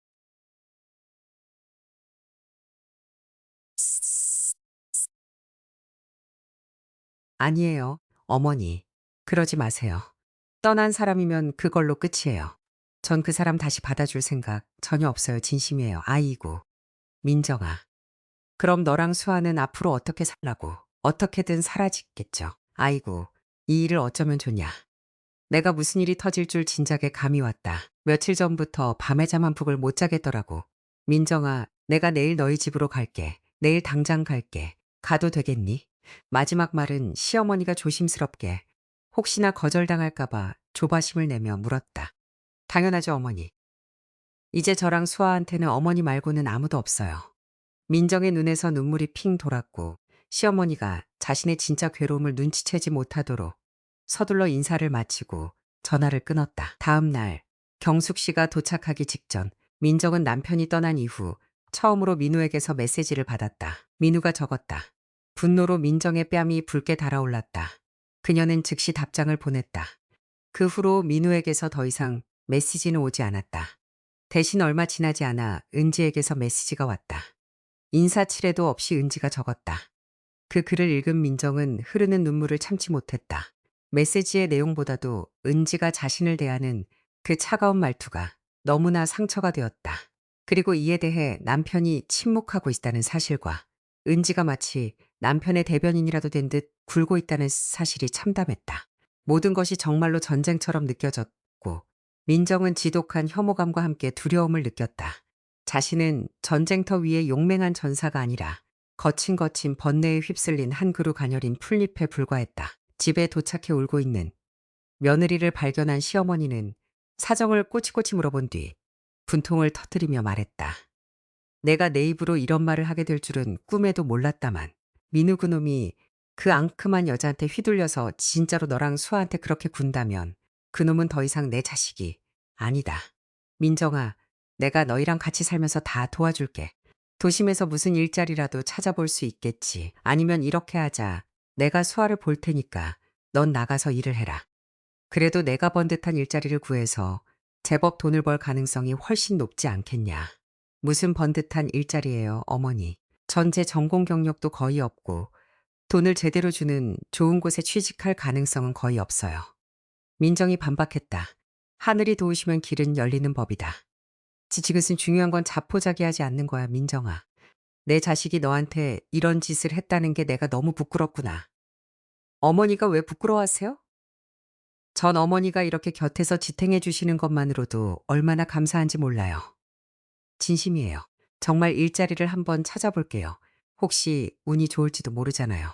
Speaker 1: 아니에요. 어머니, 그러지 마세요. 떠난 사람이면 그걸로 끝이에요. 전 그 사람 다시 받아줄 생각 전혀 없어요. 진심이에요. 아이고, 민정아. 그럼 너랑 수아는 앞으로 어떻게 살라고? 어떻게든 사라지겠죠. 아이고, 이 일을 어쩌면 좋냐. 내가 무슨 일이 터질 줄 진작에 감이 왔다. 며칠 전부터 밤에 잠 한 푹을 못 자겠더라고. 민정아, 내가 내일 너희 집으로 갈게. 내일 당장 갈게. 가도 되겠니? 마지막 말은 시어머니가 조심스럽게 혹시나 거절당할까봐 조바심을 내며 물었다. 당연하죠, 어머니. 이제 저랑 수아한테는 어머니 말고는 아무도 없어요. 민정의 눈에서 눈물이 핑 돌았고 시어머니가 자신의 진짜 괴로움을 눈치채지 못하도록 서둘러 인사를 마치고 전화를 끊었다. 다음 날 경숙 씨가 도착하기 직전 민정은 남편이 떠난 이후 처음으로 민우에게서 메시지를 받았다. 민우가 적었다. 분노로 민정의 뺨이 붉게 달아올랐다. 그녀는 즉시 답장을 보냈다. 그 후로 민우에게서 더 이상 메시지는 오지 않았다. 대신 얼마 지나지 않아 은지에게서 메시지가 왔다. 인사치레도 없이 은지가 적었다. 그 글을 읽은 민정은 흐르는 눈물을 참지 못했다. 메시지의 내용보다도 은지가 자신을 대하는 그 차가운 말투가 너무나 상처가 되었다. 그리고 이에 대해 남편이 침묵하고 있다는 사실과 은지가 마치 남편의 대변인이라도 된 듯 굴고 있다는 사실이 참담했다. 모든 것이 정말로 전쟁처럼 느껴졌고 민정은 지독한 혐오감과 함께 두려움을 느꼈다. 자신은 전쟁터 위에 용맹한 전사가 아니라 거친 번뇌에 휩쓸린 한 그루 가녀린 풀잎에 불과했다. 집에 도착해 울고 있는 며느리를 발견한 시어머니는 사정을 꼬치꼬치 물어본 뒤 분통을 터뜨리며 말했다. 내가 내 입으로 이런 말을 하게 될 줄은 꿈에도 몰랐다만 민우 그놈이 그 앙큼한 여자한테 휘둘려서 진짜로 너랑 수아한테 그렇게 군다면 그놈은 더 이상 내 자식이 아니다. 민정아, 내가 너희랑 같이 살면서 다 도와줄게. 도심에서 무슨 일자리라도 찾아볼 수 있겠지. 아니면 이렇게 하자. 내가 수아를 볼 테니까 넌 나가서 일을 해라. 그래도 내가 번 듯한 일자리를 구해서 제법 돈을 벌 가능성이 훨씬 높지 않겠냐. 무슨 번 듯한 일자리예요, 어머니. 전제 전공 경력도 거의 없고 돈을 제대로 주는 좋은 곳에 취직할 가능성은 거의 없어요. 민정이 반박했다. 하늘이 도우시면 길은 열리는 법이다. 지금은 중요한 건 자포자기하지 않는 거야, 민정아. 내 자식이 너한테 이런 짓을 했다는 게 내가 너무 부끄럽구나. 어머니가 왜 부끄러워하세요? 전 어머니가 이렇게 곁에서 지탱해 주시는 것만으로도 얼마나 감사한지 몰라요. 진심이에요. 정말 일자리를 한번 찾아볼게요. 혹시 운이 좋을지도 모르잖아요.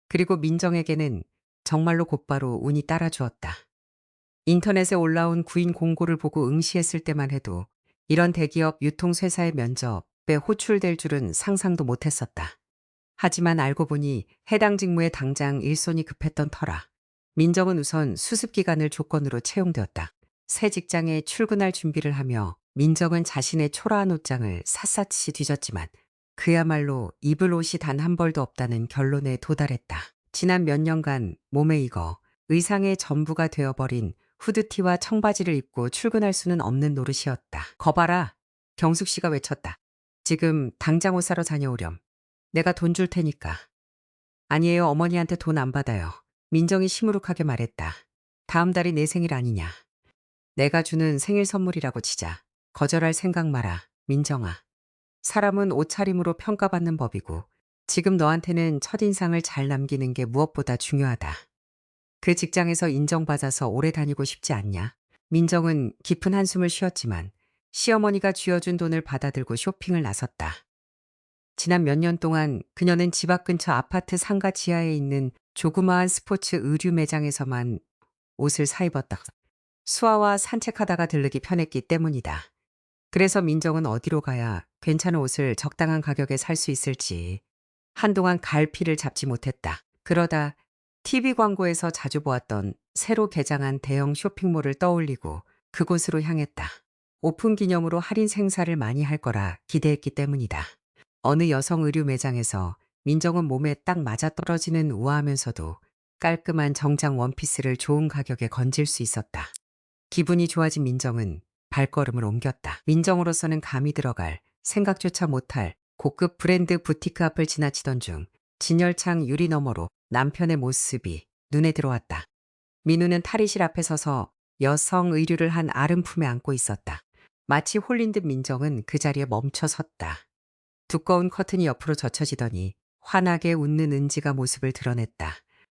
Speaker 1: 그리고 민정에게는 정말로 곧바로 운이 따라주었다. 인터넷에 올라온 구인 공고를 보고 응시했을 때만 해도 이런 대기업 유통회사의 면접에 호출될 줄은 상상도 못했었다. 하지만 알고 보니 해당 직무에 당장 일손이 급했던 터라 민정은 우선 수습기간을 조건으로 채용되었다. 새 직장에 출근할 준비를 하며 민정은 자신의 초라한 옷장을 샅샅이 뒤졌지만 그야말로 입을 옷이 단 한 벌도 없다는 결론에 도달했다. 지난 몇 년간 몸에 익어 의상의 전부가 되어버린 후드티와 청바지를 입고 출근할 수는 없는 노릇이었다. 거봐라. 경숙 씨가 외쳤다. 지금 당장 옷 사러 다녀오렴. 내가 돈 줄 테니까. 아니에요. 어머니한테 돈 안 받아요. 민정이 시무룩하게 말했다. 다음 달이 내 생일 아니냐. 내가 주는 생일 선물이라고 치자. 거절할 생각 마라. 민정아. 사람은 옷차림으로 평가받는 법이고 지금 너한테는 첫인상을 잘 남기는 게 무엇보다 중요하다. 그 직장에서 인정받아서 오래 다니고 싶지 않냐? 민정은 깊은 한숨을 쉬었지만 시어머니가 쥐어준 돈을 받아들고 쇼핑을 나섰다. 지난 몇 년 동안 그녀는 집 앞 근처 아파트 상가 지하에 있는 조그마한 스포츠 의류 매장에서만 옷을 사 입었다. 수아와 산책하다가 들르기 편했기 때문이다. 그래서 민정은 어디로 가야 괜찮은 옷을 적당한 가격에 살 수 있을지 한동안 갈피를 잡지 못했다. 그러다 TV 광고에서 자주 보았던 새로 개장한 대형 쇼핑몰을 떠올리고 그곳으로 향했다. 오픈 기념으로 할인 행사를 많이 할 거라 기대했기 때문이다. 어느 여성 의류 매장에서 민정은 몸에 딱 맞아떨어지는 우아하면서도 깔끔한 정장 원피스를 좋은 가격에 건질 수 있었다. 기분이 좋아진 민정은 발걸음을 옮겼다. 민정으로서는 감히 들어갈 생각조차 못할 고급 브랜드 부티크 앞을 지나치던 중 진열창 유리 너머로 남편의 모습이 눈에 들어왔다. 민우는 탈의실 앞에 서서 여성 의류를 한 아름 품에 안고 있었다. 마치 홀린 듯 민정은 그 자리에 멈춰 섰다. 두꺼운 커튼이 옆으로 젖혀지더니 환하게 웃는 은지가 모습을 드러냈다.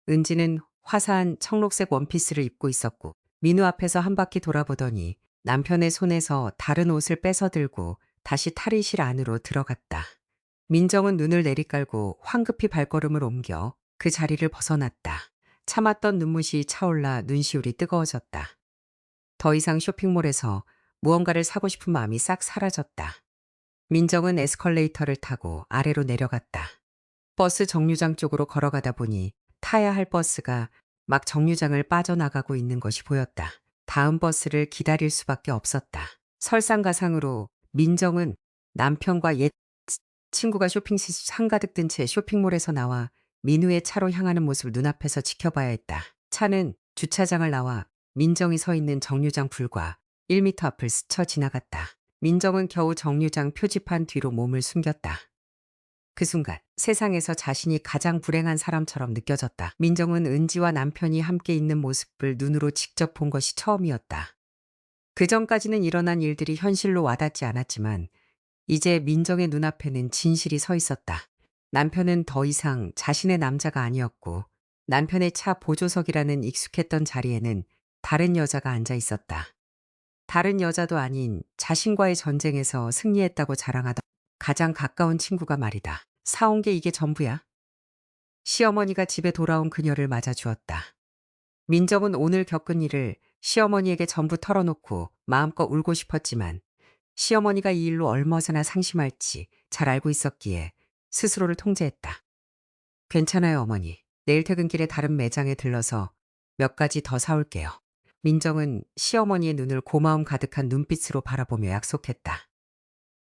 Speaker 1: 은지는 화사한 청록색 원피스를 입고 있었고 민우 앞에서 한 바퀴 돌아보더니 남편의 손에서 다른 옷을 뺏어 들고 다시 탈의실 안으로 들어갔다. 민정은 눈을 내리깔고 황급히 발걸음을 옮겨 그 자리를 벗어났다. 참았던 눈물이 차올라 눈시울이 뜨거워졌다. 더 이상 쇼핑몰에서 무언가를 사고 싶은 마음이 싹 사라졌다. 민정은 에스컬레이터를 타고 아래로 내려갔다. 버스 정류장 쪽으로 걸어가다 보니 타야 할 버스가 막 정류장을 빠져나가고 있는 것이 보였다. 다음 버스를 기다릴 수밖에 없었다. 설상가상으로 민정은 남편과 옛 친구가 쇼핑시 한가득 든 채 쇼핑몰에서 나와 민우의 차로 향하는 모습을 눈앞에서 지켜봐야 했다. 차는 주차장을 나와 민정이 서 있는 정류장 불과 1미터 앞을 스쳐 지나갔다. 민정은 겨우 정류장 표지판 뒤로 몸을 숨겼다. 그 순간 세상에서 자신이 가장 불행한 사람처럼 느껴졌다. 민정은 은지와 남편이 함께 있는 모습을 눈으로 직접 본 것이 처음이었다. 그전까지는 일어난 일들이 현실로 와닿지 않았지만 이제 민정의 눈앞에는 진실이 서 있었다. 남편은 더 이상 자신의 남자가 아니었고 남편의 차 보조석이라는 익숙했던 자리에는 다른 여자가 앉아 있었다. 다른 여자도 아닌 자신과의 전쟁에서 승리했다고 자랑하던 가장 가까운 친구가 말이다. 사온 게 이게 전부야. 시어머니가 집에 돌아온 그녀를 맞아주었다. 민정은 오늘 겪은 일을 시어머니에게 전부 털어놓고 마음껏 울고 싶었지만 시어머니가 이 일로 얼마나 상심할지 잘 알고 있었기에 스스로를 통제했다. 괜찮아요, 어머니. 내일 퇴근길에 다른 매장에 들러서 몇 가지 더 사올게요. 민정은 시어머니의 눈을 고마움 가득한 눈빛으로 바라보며 약속했다.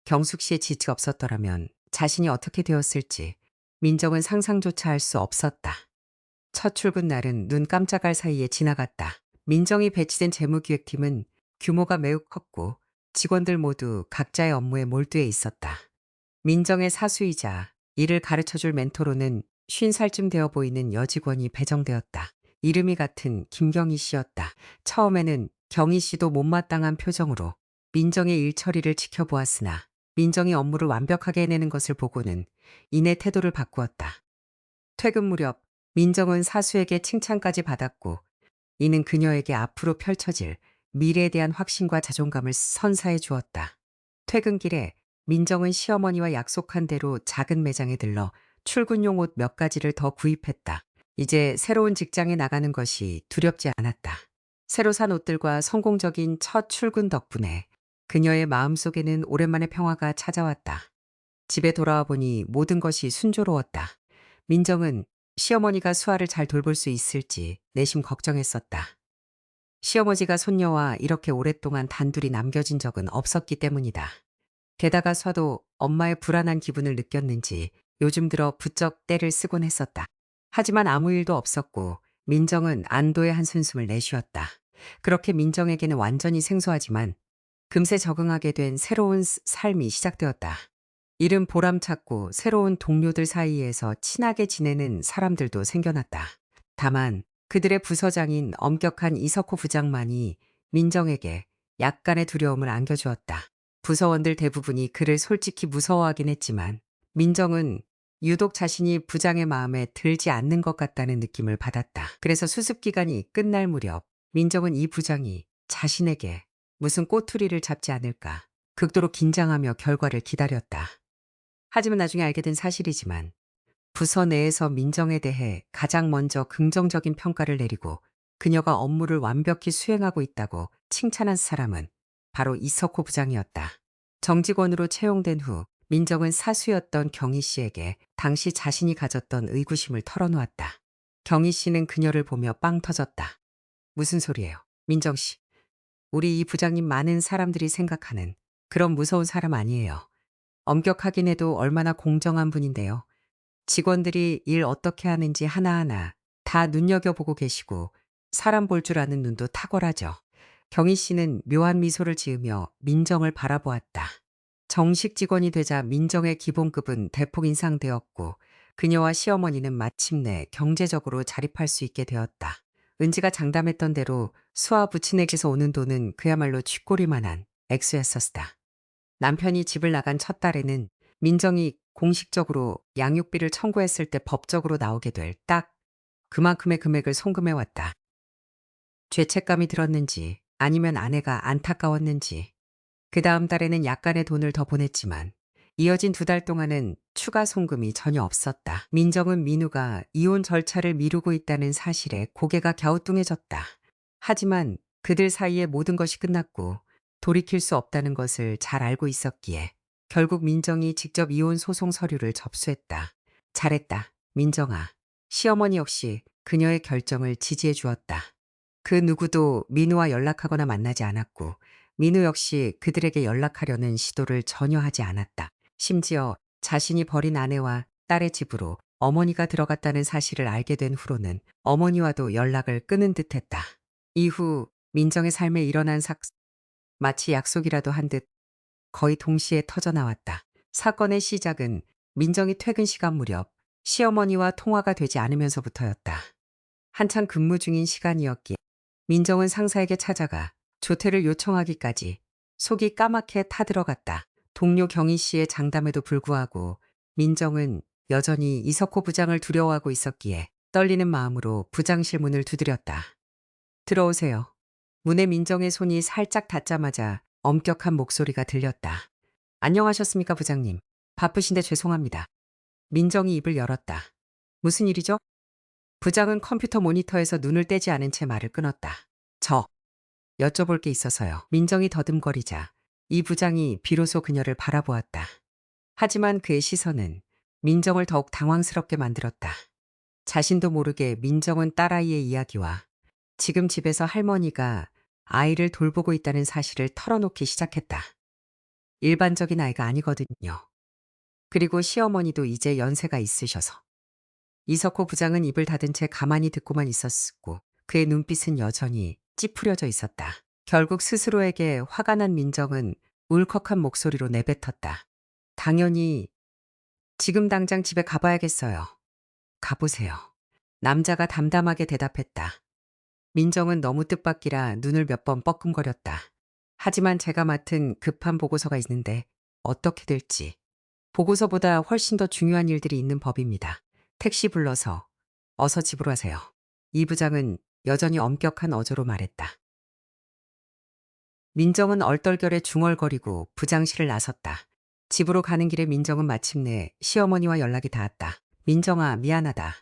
Speaker 1: 경숙 씨의 지지가 없었더라면 자신이 어떻게 되었을지 민정은 상상조차 할 수 없었다. 첫 출근 날은 눈 깜짝할 사이에 지나갔다. 민정이 배치된 재무기획팀은 규모가 매우 컸고 직원들 모두 각자의 업무에 몰두해 있었다. 민정의 사수이자 이를 가르쳐줄 멘토로는 50살쯤 되어 보이는 여직원이 배정되었다. 이름이 같은 김경희 씨였다. 처음에는 경희 씨도 못마땅한 표정으로 민정의 일 처리를 지켜보았으나 민정이 업무를 완벽하게 해내는 것을 보고는 이내 태도를 바꾸었다. 퇴근 무렵 민정은 사수에게 칭찬까지 받았고 이는 그녀에게 앞으로 펼쳐질 미래에 대한 확신과 자존감을 선사해 주었다. 퇴근길에 민정은 시어머니와 약속한 대로 작은 매장에 들러 출근용 옷 몇 가지를 더 구입했다. 이제 새로운 직장에 나가는 것이 두렵지 않았다. 새로 산 옷들과 성공적인 첫 출근 덕분에 그녀의 마음속에는 오랜만에 평화가 찾아왔다. 집에 돌아와 보니 모든 것이 순조로웠다. 민정은 시어머니가 수아를 잘 돌볼 수 있을지 내심 걱정했었다. 시어머니가 손녀와 이렇게 오랫동안 단둘이 남겨진 적은 없었기 때문이다. 게다가 서도 엄마의 불안한 기분을 느꼈는지 요즘 들어 부쩍 떼를 쓰곤 했었다. 하지만 아무 일도 없었고 민정은 안도의 한숨을 내쉬었다. 그렇게 민정에게는 완전히 생소하지만 금세 적응하게 된 새로운 삶이 시작되었다. 이른 보람찾고 새로운 동료들 사이에서 친하게 지내는 사람들도 생겨났다. 다만 그들의 부서장인 엄격한 이석호 부장만이 민정에게 약간의 두려움을 안겨주었다. 부서원들 대부분이 그를 솔직히 무서워하긴 했지만 민정은 유독 자신이 부장의 마음에 들지 않는 것 같다는 느낌을 받았다. 그래서 수습 기간이 끝날 무렵 민정은 이 부장이 자신에게 무슨 꼬투리를 잡지 않을까 극도로 긴장하며 결과를 기다렸다. 하지만 나중에 알게 된 사실이지만 부서 내에서 민정에 대해 가장 먼저 긍정적인 평가를 내리고 그녀가 업무를 완벽히 수행하고 있다고 칭찬한 사람은 바로 이석호 부장이었다. 정직원으로 채용된 후 민정은 사수였던 경희 씨에게 당시 자신이 가졌던 의구심을 털어놓았다. 경희 씨는 그녀를 보며 빵 터졌다. 무슨 소리예요? 민정 씨, 우리 이 부장님 많은 사람들이 생각하는 그런 무서운 사람 아니에요. 엄격하긴 해도 얼마나 공정한 분인데요. 직원들이 일 어떻게 하는지 하나하나 다 눈여겨보고 계시고 사람 볼 줄 아는 눈도 탁월하죠. 경희 씨는 묘한 미소를 지으며 민정을 바라보았다. 정식 직원이 되자 민정의 기본급은 대폭 인상되었고 그녀와 시어머니는 마침내 경제적으로 자립할 수 있게 되었다. 은지가 장담했던 대로 수아 부친에게서 오는 돈은 그야말로 쥐꼬리만한 액수였었다. 남편이 집을 나간 첫 달에는 민정이 공식적으로 양육비를 청구했을 때 법적으로 나오게 될 딱 그만큼의 금액을 송금해 왔다. 죄책감이 들었는지 아니면 아내가 안타까웠는지 그 다음 달에는 약간의 돈을 더 보냈지만 이어진 두 달 동안은 추가 송금이 전혀 없었다. 민정은 민우가 이혼 절차를 미루고 있다는 사실에 고개가 갸우뚱해졌다. 하지만 그들 사이에 모든 것이 끝났고 돌이킬 수 없다는 것을 잘 알고 있었기에 결국 민정이 직접 이혼 소송 서류를 접수했다. 잘했다, 민정아. 시어머니 역시 그녀의 결정을 지지해 주었다. 그 누구도 민우와 연락하거나 만나지 않았고 민우 역시 그들에게 연락하려는 시도를 전혀 하지 않았다. 심지어 자신이 버린 아내와 딸의 집으로 어머니가 들어갔다는 사실을 알게 된 후로는 어머니와도 연락을 끊은 듯했다. 이후 민정의 삶에 일어난 마치 약속이라도 한 듯 거의 동시에 터져나왔다. 사건의 시작은 민정이 퇴근 시간 무렵 시어머니와 통화가 되지 않으면서부터였다. 한창 근무 중인 시간이었기에 민정은 상사에게 찾아가 조퇴를 요청하기까지 속이 까맣게 타들어갔다. 동료 경희 씨의 장담에도 불구하고 민정은 여전히 이석호 부장을 두려워하고 있었기에 떨리는 마음으로 부장실 문을 두드렸다. 들어오세요. 문에 민정의 손이 살짝 닿자마자 엄격한 목소리가 들렸다. 안녕하셨습니까, 부장님. 바쁘신데 죄송합니다. 민정이 입을 열었다. 무슨 일이죠? 부장은 컴퓨터 모니터에서 눈을 떼지 않은 채 말을 끊었다. 저, 여쭤볼 게 있어서요. 민정이 더듬거리자 이 부장이 비로소 그녀를 바라보았다. 하지만 그의 시선은 민정을 더욱 당황스럽게 만들었다. 자신도 모르게 민정은 딸아이의 이야기와 지금 집에서 할머니가 아이를 돌보고 있다는 사실을 털어놓기 시작했다. 일반적인 아이가 아니거든요. 그리고 시어머니도 이제 연세가 있으셔서. 이석호 부장은 입을 닫은 채 가만히 듣고만 있었고 그의 눈빛은 여전히 찌푸려져 있었다. 결국 스스로에게 화가 난 민정은 울컥한 목소리로 내뱉었다. 당연히 지금 당장 집에 가봐야겠어요. 가보세요. 남자가 담담하게 대답했다. 민정은 너무 뜻밖이라 눈을 몇 번 뻐끔거렸다. 하지만 제가 맡은 급한 보고서가 있는데 어떻게 될지. 보고서보다 훨씬 더 중요한 일들이 있는 법입니다. 택시 불러서 어서 집으로 가세요. 이 부장은 여전히 엄격한 어조로 말했다. 민정은 얼떨결에 중얼거리고 부장실을 나섰다. 집으로 가는 길에 민정은 마침내 시어머니와 연락이 닿았다. 민정아, 미안하다.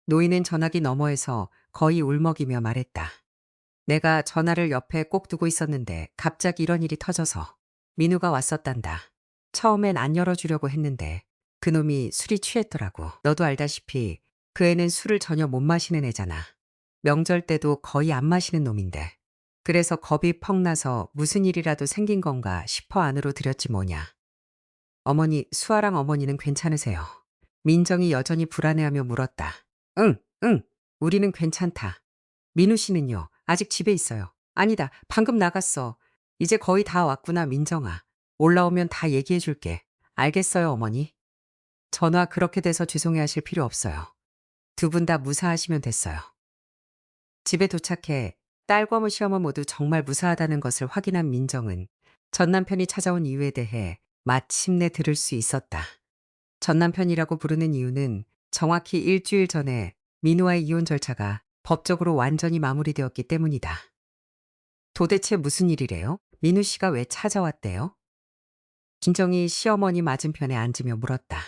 Speaker 1: 노인은 전화기 너머에서 거의 울먹이며 말했다. 내가 전화를 옆에 꼭 두고 있었는데 갑자기 이런 일이 터져서 민우가 왔었단다. 처음엔 안 열어주려고 했는데 그놈이 술이 취했더라고. 너도 알다시피 그 애는 술을 전혀 못 마시는 애잖아. 명절 때도 거의 안 마시는 놈인데. 그래서 겁이 퍽 나서 무슨 일이라도 생긴 건가 싶어 안으로 들였지 뭐냐. 어머니, 수아랑 어머니는 괜찮으세요? 민정이 여전히 불안해하며 물었다. 응, 응, 우리는 괜찮다. 민우 씨는요? 아직 집에 있어요. 아니다, 방금 나갔어. 이제 거의 다 왔구나, 민정아. 올라오면 다 얘기해 줄게. 알겠어요, 어머니. 전화 그렇게 돼서 죄송해하실 필요 없어요. 두 분 다 무사하시면 됐어요. 집에 도착해 딸과 시어머 모두 정말 무사하다는 것을 확인한 민정은 전 남편이 찾아온 이유에 대해 마침내 들을 수 있었다. 전 남편이라고 부르는 이유는 정확히 일주일 전에 민우와의 이혼 절차가 법적으로 완전히 마무리되었기 때문이다. 도대체 무슨 일이래요? 민우 씨가 왜 찾아왔대요? 김정희 시어머니 맞은편에 앉으며 물었다.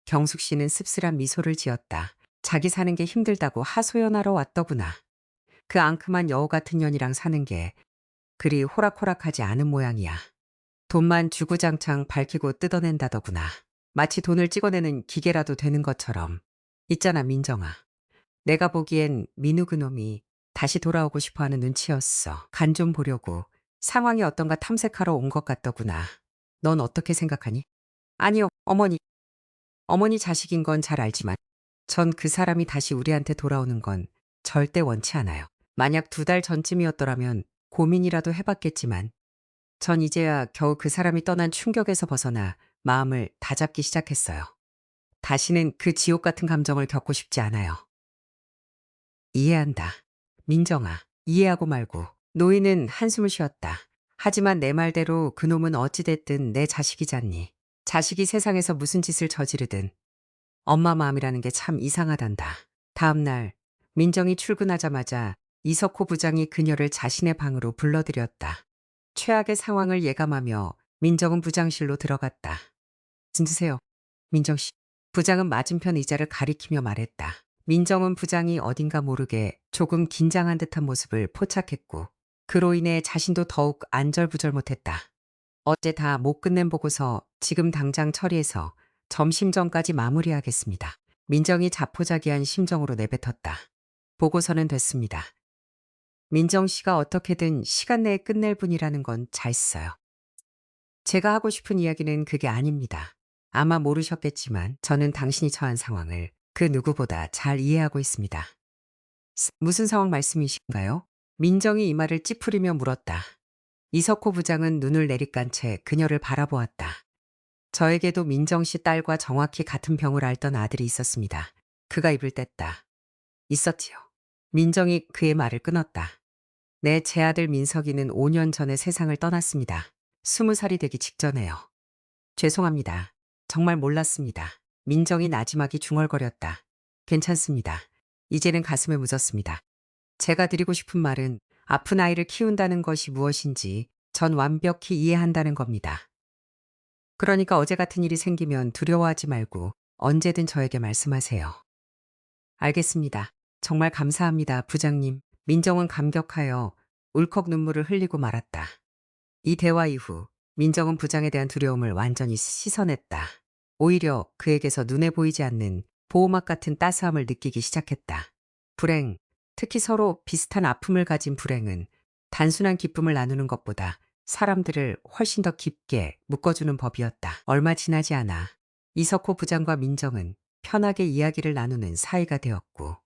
Speaker 1: 경숙 씨는 씁쓸한 미소를 지었다. 자기 사는 게 힘들다고 하소연하러 왔더구나. 그 앙큼한 여우 같은 년이랑 사는 게 그리 호락호락하지 않은 모양이야. 돈만 주구장창 밝히고 뜯어낸다더구나. 마치 돈을 찍어내는 기계라도 되는 것처럼. 있잖아, 민정아. 내가 보기엔 민우 그놈이 다시 돌아오고 싶어하는 눈치였어. 간 좀 보려고 상황이 어떤가 탐색하러 온 것 같더구나. 넌 어떻게 생각하니? 아니요, 어머니. 어머니 자식인 건 잘 알지만 전 그 사람이 다시 우리한테 돌아오는 건 절대 원치 않아요. 만약 2달 전쯤이었더라면 고민이라도 해봤겠지만 전 이제야 겨우 그 사람이 떠난 충격에서 벗어나 마음을 다잡기 시작했어요. 다시는 그 지옥 같은 감정을 겪고 싶지 않아요. 이해한다. 민정아, 이해하고 말고. 노인은 한숨을 쉬었다. 하지만 내 말대로 그놈은 어찌됐든 내 자식이잖니. 자식이 세상에서 무슨 짓을 저지르든 엄마 마음이라는 게 참 이상하단다. 다음 날 민정이 출근하자마자 이석호 부장이 그녀를 자신의 방으로 불러들였다. 최악의 상황을 예감하며 민정은 부장실로 들어갔다. 드세요, 민정 씨. 부장은 맞은편 의자를 가리키며 말했다. 민정은 부장이 어딘가 모르게 조금 긴장한 듯한 모습을 포착했고 그로 인해 자신도 더욱 안절부절 못했다. 어제 다 못 끝낸 보고서 지금 당장 처리해서 점심 전까지 마무리하겠습니다. 민정이 자포자기한 심정으로 내뱉었다. 보고서는 됐습니다. 민정 씨가 어떻게든 시간 내에 끝낼 분이라는 건 잘 써요. 제가 하고 싶은 이야기는 그게 아닙니다. 아마 모르셨겠지만 저는 당신이 처한 상황을 그 누구보다 잘 이해하고 있습니다. 무슨 상황 말씀이신가요? 민정이 이 말을 찌푸리며 물었다. 이석호 부장은 눈을 내리깐 채 그녀를 바라보았다. 저에게도 민정 씨 딸과 정확히 같은 병을 앓던 아들이 있었습니다. 그가 입을 뗐다. 있었지요. 민정이 그의 말을 끊었다. 내 제 아들 민석이는 5년 전에 세상을 떠났습니다. 20살이 되기 직전에요. 죄송합니다. 정말 몰랐습니다. 민정이 나지막이 중얼거렸다. 괜찮습니다. 이제는 가슴에 묻었습니다. 제가 드리고 싶은 말은 아픈 아이를 키운다는 것이 무엇인지 전 완벽히 이해한다는 겁니다. 그러니까 어제 같은 일이 생기면 두려워하지 말고 언제든 저에게 말씀하세요. 알겠습니다. 정말 감사합니다, 부장님. 민정은 감격하여 울컥 눈물을 흘리고 말았다. 이 대화 이후 민정은 부장에 대한 두려움을 완전히 씻어냈다. 오히려 그에게서 눈에 보이지 않는 보호막 같은 따스함을 느끼기 시작했다. 불행, 특히 서로 비슷한 아픔을 가진 불행은 단순한 기쁨을 나누는 것보다 사람들을 훨씬 더 깊게 묶어주는 법이었다. 얼마 지나지 않아 이석호 부장과 민정은 편하게 이야기를 나누는 사이가 되었고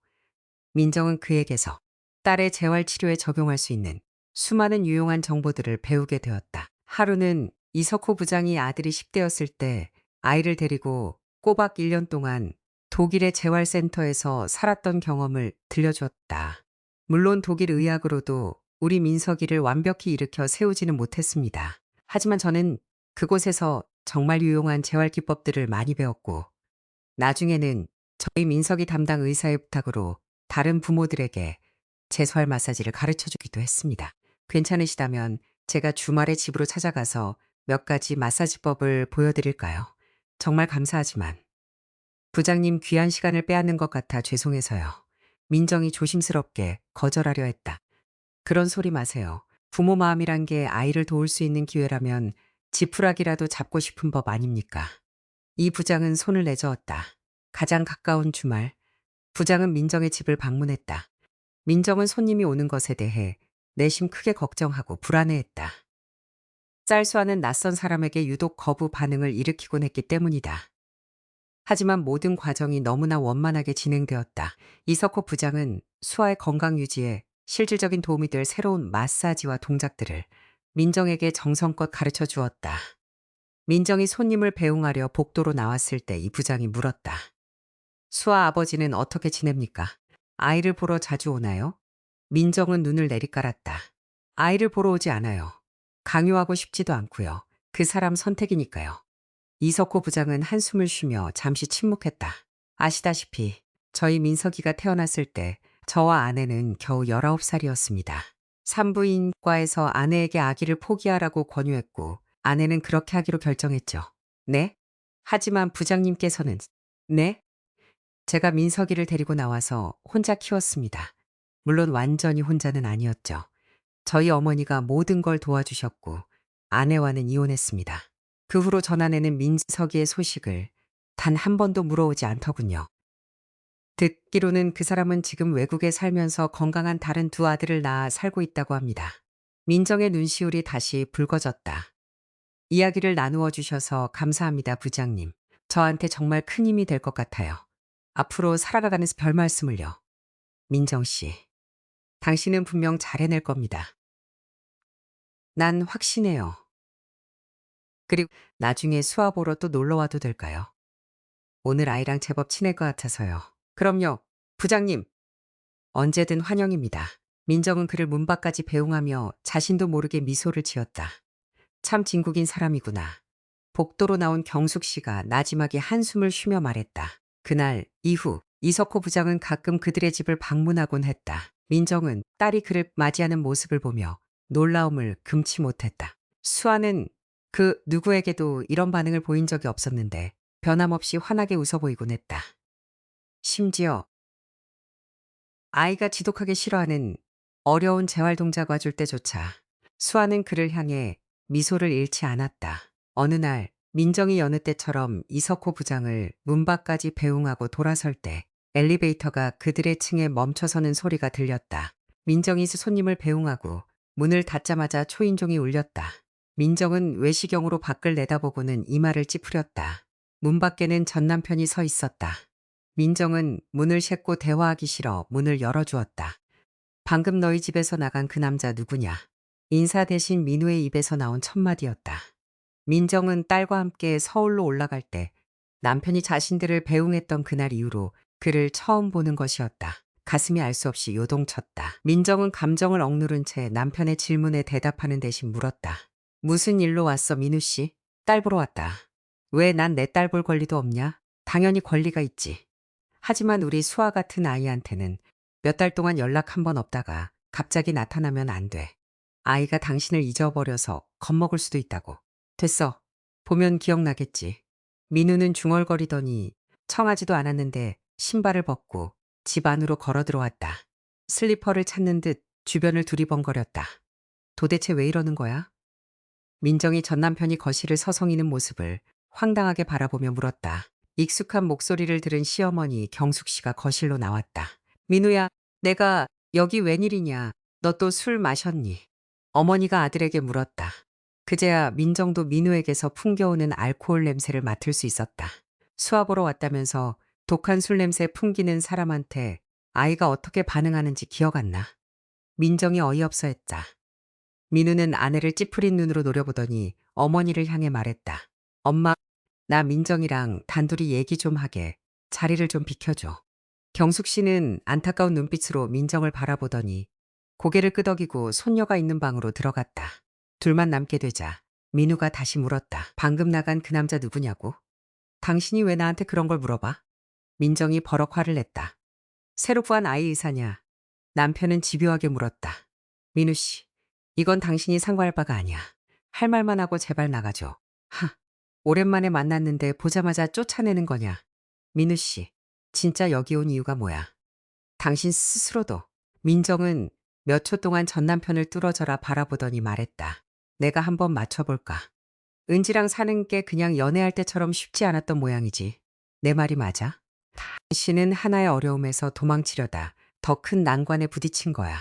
Speaker 1: 민정은 그에게서 딸의 재활치료에 적용할 수 있는 수많은 유용한 정보들을 배우게 되었다. 하루는 이석호 부장이 아들이 10대였을 때 아이를 데리고 꼬박 1년 동안 독일의 재활센터에서 살았던 경험을 들려주었다. 물론 독일 의학으로도 우리 민석이를 완벽히 일으켜 세우지는 못했습니다. 하지만 저는 그곳에서 정말 유용한 재활 기법들을 많이 배웠고 나중에는 저희 민석이 담당 의사의 부탁으로 다른 부모들에게 재활 마사지를 가르쳐 주기도 했습니다. 괜찮으시다면 제가 주말에 집으로 찾아가서 몇 가지 마사지법을 보여드릴까요? 정말 감사하지만 부장님 귀한 시간을 빼앗는 것 같아 죄송해서요. 민정이 조심스럽게 거절하려 했다. 그런 소리 마세요. 부모 마음이란 게 아이를 도울 수 있는 기회라면 지푸라기라도 잡고 싶은 법 아닙니까? 이 부장은 손을 내저었다. 가장 가까운 주말, 부장은 민정의 집을 방문했다. 민정은 손님이 오는 것에 대해 내심 크게 걱정하고 불안해했다. 쌀수와는 낯선 사람에게 유독 거부 반응을 일으키곤 했기 때문이다. 하지만 모든 과정이 너무나 원만하게 진행되었다. 이석호 부장은 수아의 건강 유지에 실질적인 도움이 될 새로운 마사지와 동작들을 민정에게 정성껏 가르쳐 주었다. 민정이 손님을 배웅하려 복도로 나왔을 때 이 부장이 물었다. 수아 아버지는 어떻게 지냅니까? 아이를 보러 자주 오나요? 민정은 눈을 내리깔았다. 아이를 보러 오지 않아요. 강요하고 싶지도 않고요. 그 사람 선택이니까요. 이석호 부장은 한숨을 쉬며 잠시 침묵했다. 아시다시피 저희 민석이가 태어났을 때 저와 아내는 겨우 19살이었습니다. 산부인과에서 아내에게 아기를 포기하라고 권유했고 아내는 그렇게 하기로 결정했죠. 네? 하지만 부장님께서는 네? 제가 민석이를 데리고 나와서 혼자 키웠습니다. 물론 완전히 혼자는 아니었죠. 저희 어머니가 모든 걸 도와주셨고 아내와는 이혼했습니다. 그 후로 전 아내는 민석이의 소식을 단 한 번도 물어오지 않더군요. 듣기로는 그 사람은 지금 외국에 살면서 건강한 다른 두 아들을 낳아 살고 있다고 합니다. 민정의 눈시울이 다시 붉어졌다. 이야기를 나누어 주셔서 감사합니다, 부장님. 저한테 정말 큰 힘이 될 것 같아요. 앞으로 살아가면서 별 말씀을요. 민정 씨, 당신은 분명 잘 해낼 겁니다. 난 확신해요. 그리고 나중에 수아 보러 또 놀러 와도 될까요? 오늘 아이랑 제법 친할 것 같아서요. 그럼요, 부장님. 언제든 환영입니다. 민정은 그를 문 밖까지 배웅하며 자신도 모르게 미소를 지었다. 참 진국인 사람이구나. 복도로 나온 경숙 씨가 나지막이 한숨을 쉬며 말했다. 그날 이후 이석호 부장은 가끔 그들의 집을 방문하곤 했다. 민정은 딸이 그를 맞이하는 모습을 보며 놀라움을 금치 못했다. 수아는 그 누구에게도 이런 반응을 보인 적이 없었는데 변함없이 환하게 웃어 보이곤 했다. 심지어 아이가 지독하게 싫어하는 어려운 재활 동작 와줄 때조차 수아는 그를 향해 미소를 잃지 않았다. 어느 날 민정이 여느 때처럼 이석호 부장을 문 밖까지 배웅하고 돌아설 때 엘리베이터가 그들의 층에 멈춰서는 소리가 들렸다. 민정이 손님을 배웅하고 문을 닫자마자 초인종이 울렸다. 민정은 외시경으로 밖을 내다보고는 이마를 찌푸렸다. 문 밖에는 전 남편이 서 있었다. 민정은 문을 닫고 대화하기 싫어 문을 열어주었다. 방금 너희 집에서 나간 그 남자 누구냐? 인사 대신 민우의 입에서 나온 첫마디였다. 민정은 딸과 함께 서울로 올라갈 때 남편이 자신들을 배웅했던 그날 이후로 그를 처음 보는 것이었다. 가슴이 알 수 없이 요동쳤다. 민정은 감정을 억누른 채 남편의 질문에 대답하는 대신 물었다. 무슨 일로 왔어, 민우 씨? 딸 보러 왔다. 왜 난 내 딸 볼 권리도 없냐? 당연히 권리가 있지. 하지만 우리 수아 같은 아이한테는 몇 달 동안 연락 한 번 없다가 갑자기 나타나면 안 돼. 아이가 당신을 잊어버려서 겁먹을 수도 있다고. 됐어. 보면 기억나겠지. 민우는 중얼거리더니 청하지도 않았는데 신발을 벗고 집 안으로 걸어 들어왔다. 슬리퍼를 찾는 듯 주변을 두리번거렸다. 도대체 왜 이러는 거야? 민정이 전 남편이 거실을 서성이는 모습을 황당하게 바라보며 물었다. 익숙한 목소리를 들은 시어머니 경숙 씨가 거실로 나왔다. 민우야, 내가 여기 웬일이냐? 너 또 술 마셨니? 어머니가 아들에게 물었다. 그제야 민정도 민우에게서 풍겨오는 알코올 냄새를 맡을 수 있었다. 수아보러 왔다면서 독한 술 냄새 풍기는 사람한테 아이가 어떻게 반응하는지 기억 안 나. 민정이 어이없어 했다. 민우는 아내를 찌푸린 눈으로 노려보더니 어머니를 향해 말했다. 엄마, 나 민정이랑 단둘이 얘기 좀 하게. 자리를 좀 비켜줘. 경숙 씨는 안타까운 눈빛으로 민정을 바라보더니 고개를 끄덕이고 손녀가 있는 방으로 들어갔다. 둘만 남게 되자 민우가 다시 물었다. 방금 나간 그 남자 누구냐고? 당신이 왜 나한테 그런 걸 물어봐? 민정이 버럭 화를 냈다. 새로 구한 아이 의사냐? 남편은 집요하게 물었다. 민우 씨, 이건 당신이 상관할 바가 아니야. 할 말만 하고 제발 나가줘. 하, 오랜만에 만났는데 보자마자 쫓아내는 거냐? 민우 씨, 진짜 여기 온 이유가 뭐야? 당신 스스로도. 민정은 몇 초 동안 전 남편을 뚫어져라 바라보더니 말했다. 내가 한번 맞춰볼까? 은지랑 사는 게 그냥 연애할 때처럼 쉽지 않았던 모양이지. 내 말이 맞아? 당신은 하나의 어려움에서 도망치려다 더 큰 난관에 부딪힌 거야.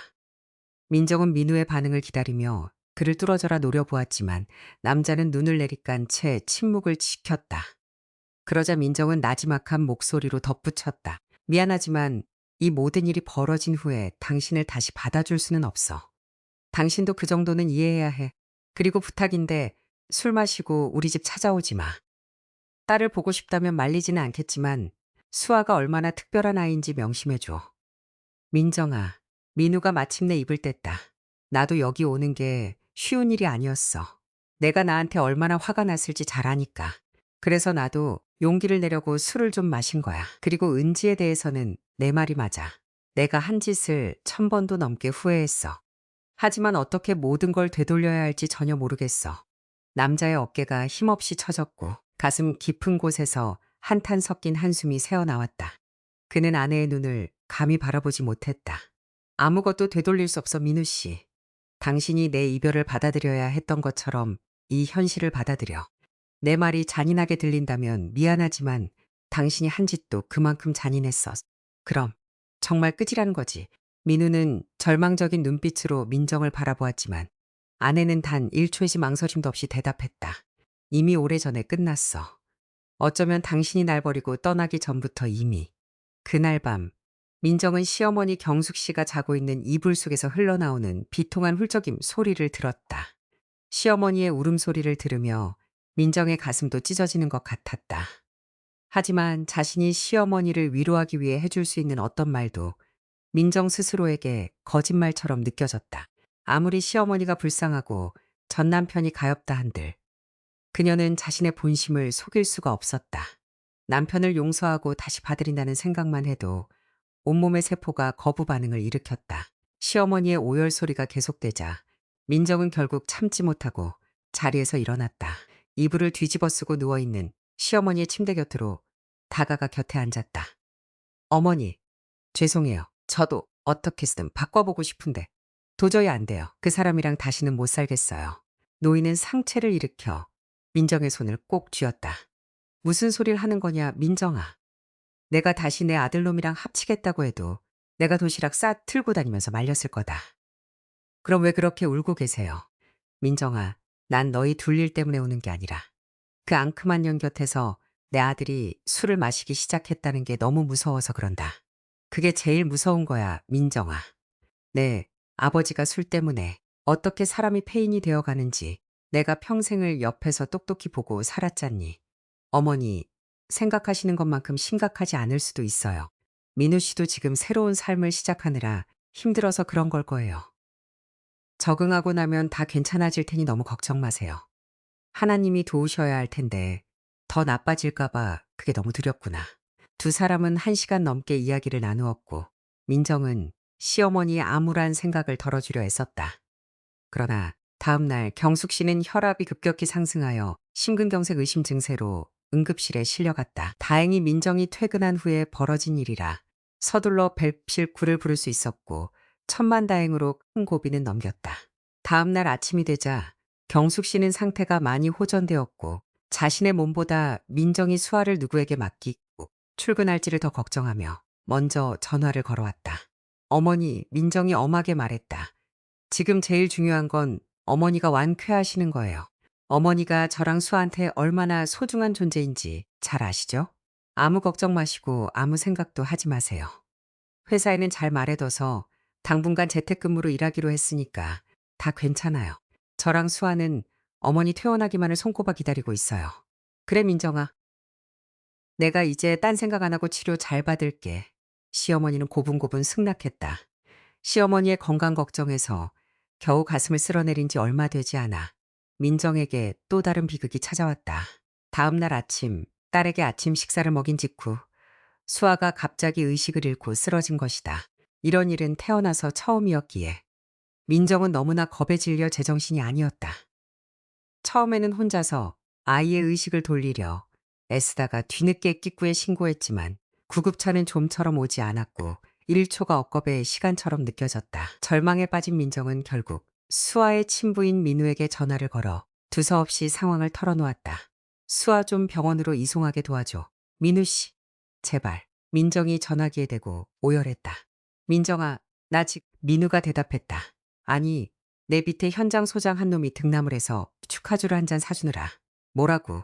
Speaker 1: 민정은 민우의 반응을 기다리며 그를 뚫어져라 노려보았지만 남자는 눈을 내리깐 채 침묵을 지켰다. 그러자 민정은 나지막한 목소리로 덧붙였다. 미안하지만 이 모든 일이 벌어진 후에 당신을 다시 받아줄 수는 없어. 당신도 그 정도는 이해해야 해. 그리고 부탁인데 술 마시고 우리 집 찾아오지 마. 딸을 보고 싶다면 말리지는 않겠지만 수아가 얼마나 특별한 아이인지 명심해줘. 민정아, 민우가 마침내 입을 뗐다. 나도 여기 오는 게 쉬운 일이 아니었어. 내가 나한테 얼마나 화가 났을지 잘 아니까. 그래서 나도 용기를 내려고 술을 좀 마신 거야. 그리고 은지에 대해서는 내 말이 맞아. 내가 한 짓을 1000번도 넘게 후회했어. 하지만 어떻게 모든 걸 되돌려야 할지 전혀 모르겠어. 남자의 어깨가 힘없이 처졌고 가슴 깊은 곳에서 한탄 섞인 한숨이 새어나왔다. 그는 아내의 눈을 감히 바라보지 못했다. 아무것도 되돌릴 수 없어 민우 씨. 당신이 내 이별을 받아들여야 했던 것처럼 이 현실을 받아들여. 내 말이 잔인하게 들린다면 미안하지만 당신이 한 짓도 그만큼 잔인했어. 그럼 정말 끝이라는 거지. 민우는 절망적인 눈빛으로 민정을 바라보았지만 아내는 단 1초의 망설임도 없이 대답했다. 이미 오래전에 끝났어. 어쩌면 당신이 날 버리고 떠나기 전부터 이미. 그날 밤 민정은 시어머니 경숙 씨가 자고 있는 이불 속에서 흘러나오는 비통한 훌쩍임 소리를 들었다. 시어머니의 울음소리를 들으며 민정의 가슴도 찢어지는 것 같았다. 하지만 자신이 시어머니를 위로하기 위해 해줄 수 있는 어떤 말도 민정 스스로에게 거짓말처럼 느껴졌다. 아무리 시어머니가 불쌍하고 전 남편이 가엾다 한들 그녀는 자신의 본심을 속일 수가 없었다. 남편을 용서하고 다시 받아들인다는 생각만 해도 온몸의 세포가 거부 반응을 일으켰다. 시어머니의 오열 소리가 계속되자 민정은 결국 참지 못하고 자리에서 일어났다. 이불을 뒤집어 쓰고 누워있는 시어머니의 침대 곁으로 다가가 곁에 앉았다. 어머니, 죄송해요. 저도 어떻게든 바꿔보고 싶은데 도저히 안 돼요. 그 사람이랑 다시는 못 살겠어요. 노인은 상체를 일으켜 민정의 손을 꼭 쥐었다. 무슨 소리를 하는 거냐, 민정아. 내가 다시 내 아들놈이랑 합치겠다고 해도 내가 도시락 싸 틀고 다니면서 말렸을 거다. 그럼 왜 그렇게 울고 계세요? 민정아, 난 너희 둘 일 때문에 우는 게 아니라 그 앙큼한 년 곁에서 내 아들이 술을 마시기 시작했다는 게 너무 무서워서 그런다. 그게 제일 무서운 거야, 민정아. 네, 아버지가 술 때문에 어떻게 사람이 폐인이 되어 가는지 내가 평생을 옆에서 똑똑히 보고 살았잖니. 어머니, 생각하시는 것만큼 심각하지 않을 수도 있어요. 민우 씨도 지금 새로운 삶을 시작하느라 힘들어서 그런 걸 거예요. 적응하고 나면 다 괜찮아질 테니 너무 걱정 마세요. 하나님이 도우셔야 할 텐데 더 나빠질까봐 그게 너무 두렵구나. 두 사람은 1시간 넘게 이야기를 나누었고 민정은 시어머니의 암울한 생각을 덜어주려 애썼다. 그러나 다음 날 경숙 씨는 혈압이 급격히 상승하여 심근경색 의심 증세로 응급실에 실려갔다. 다행히 민정이 퇴근한 후에 벌어진 일이라 서둘러 벨필구를 부를 수 있었고 천만다행으로 큰 고비는 넘겼다. 다음 날 아침이 되자 경숙 씨는 상태가 많이 호전되었고 자신의 몸보다 민정이 수아를 누구에게 맡기고 출근할지를 더 걱정하며 먼저 전화를 걸어왔다. 어머니, 민정이 엄하게 말했다. 지금 제일 중요한 건 어머니가 완쾌하시는 거예요. 어머니가 저랑 수아한테 얼마나 소중한 존재인지 잘 아시죠? 아무 걱정 마시고 아무 생각도 하지 마세요. 회사에는 잘 말해둬서 당분간 재택근무로 일하기로 했으니까 다 괜찮아요. 저랑 수아는 어머니 퇴원하기만을 손꼽아 기다리고 있어요. 그래, 민정아. 내가 이제 딴 생각 안 하고 치료 잘 받을게. 시어머니는 고분고분 승낙했다. 시어머니의 건강 걱정에서 겨우 가슴을 쓸어내린 지 얼마 되지 않아 민정에게 또 다른 비극이 찾아왔다. 다음 날 아침 딸에게 아침 식사를 먹인 직후 수아가 갑자기 의식을 잃고 쓰러진 것이다. 이런 일은 태어나서 처음이었기에 민정은 너무나 겁에 질려 제정신이 아니었다. 처음에는 혼자서 아이의 의식을 돌리려 애쓰다가 뒤늦게 끼꾸에 신고했지만 구급차는 좀처럼 오지 않았고 1초가 엇겁의 시간처럼 느껴졌다. 절망에 빠진 민정은 결국 수아의 친부인 민우에게 전화를 걸어 두서없이 상황을 털어놓았다. 수아 좀 병원으로 이송하게 도와줘. 민우 씨, 제발. 민정이 전화기에 대고 오열했다. 민정아, 나 지금 민우가 대답했다. 아니, 내 밑에 현장 소장 한 놈이 등남을 해서 축하주를 한 잔 사주느라. 뭐라고?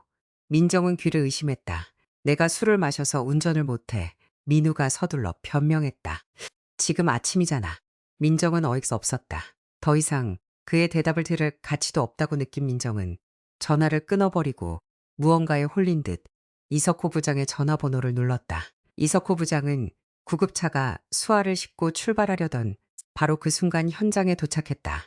Speaker 1: 민정은 귀를 의심했다. 내가 술을 마셔서 운전을 못해. 민우가 서둘러 변명했다. 지금 아침이잖아. 민정은 어이가 없었다. 더 이상 그의 대답을 들을 가치도 없다고 느낀 민정은 전화를 끊어버리고 무언가에 홀린 듯 이석호 부장의 전화번호를 눌렀다. 이석호 부장은 구급차가 수아를 싣고 출발하려던 바로 그 순간 현장에 도착했다.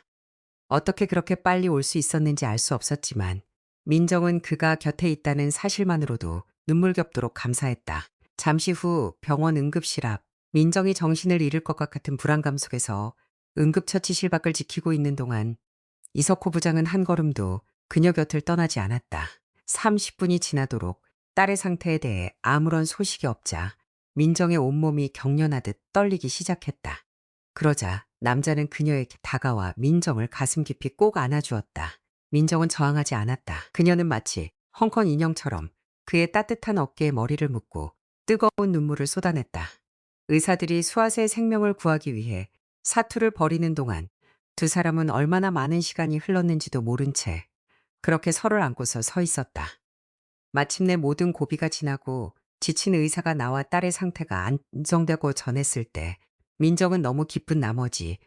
Speaker 1: 어떻게 그렇게 빨리 올 수 있었는지 알 수 없었지만 민정은 그가 곁에 있다는 사실만으로도 눈물겹도록 감사했다. 잠시 후 병원 응급실 앞 민정이 정신을 잃을 것 같은 불안감 속에서 응급처치실 밖을 지키고 있는 동안 이석호 부장은 한 걸음도 그녀 곁을 떠나지 않았다. 30분이 지나도록 딸의 상태에 대해 아무런 소식이 없자 민정의 온몸이 경련하듯 떨리기 시작했다. 그러자 남자는 그녀에게 다가와 민정을 가슴 깊이 꼭 안아주었다. 민정은 저항하지 않았다. 그녀는 마치 헝컨 인형처럼 그의 따뜻한 어깨에 머리를 묻고 뜨거운 눈물을 쏟아냈다. 의사들이 수아세의 생명을 구하기 위해 사투를 벌이는 동안 두 사람은 얼마나 많은 시간이 흘렀는지도 모른 채 그렇게 서로를 안고서 서 있었다. 마침내 모든 고비가 지나고 지친 의사가 나와 딸의 상태가 안정되고 전했을 때 민정은 너무 기쁜 나머지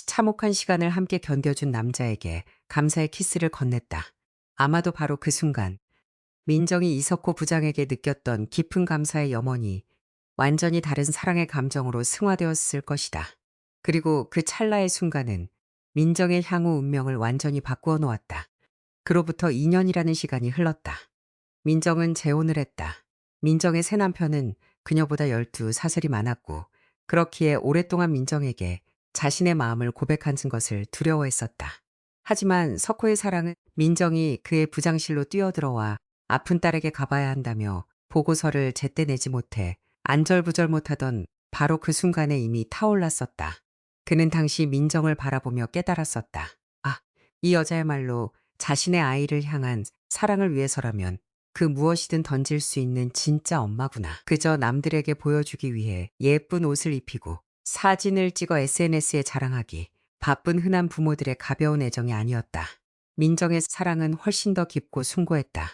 Speaker 1: 참혹한 시간을 함께 견뎌준 남자에게 감사의 키스를 건넸다. 아마도 바로 그 순간 민정이 이석호 부장에게 느꼈던 깊은 감사의 염원이 완전히 다른 사랑의 감정으로 승화되었을 것이다. 그리고 그 찰나의 순간은 민정의 향후 운명을 완전히 바꾸어 놓았다. 그로부터 2년이라는 시간이 흘렀다. 민정은 재혼을 했다. 민정의 새 남편은 그녀보다 12사슬이 많았고 그렇기에 오랫동안 민정에게 자신의 마음을 고백한 것을 두려워했었다. 하지만 석호의 사랑은 민정이 그의 부장실로 뛰어들어와 아픈 딸에게 가봐야 한다며 보고서를 제때 내지 못해 안절부절 못하던 바로 그 순간에 이미 타올랐었다. 그는 당시 민정을 바라보며 깨달았었다. 아, 이 여자야말로 자신의 아이를 향한 사랑을 위해서라면 그 무엇이든 던질 수 있는 진짜 엄마구나. 그저 남들에게 보여주기 위해 예쁜 옷을 입히고 사진을 찍어 SNS에 자랑하기. 바쁜 흔한 부모들의 가벼운 애정이 아니었다. 민정의 사랑은 훨씬 더 깊고 숭고했다.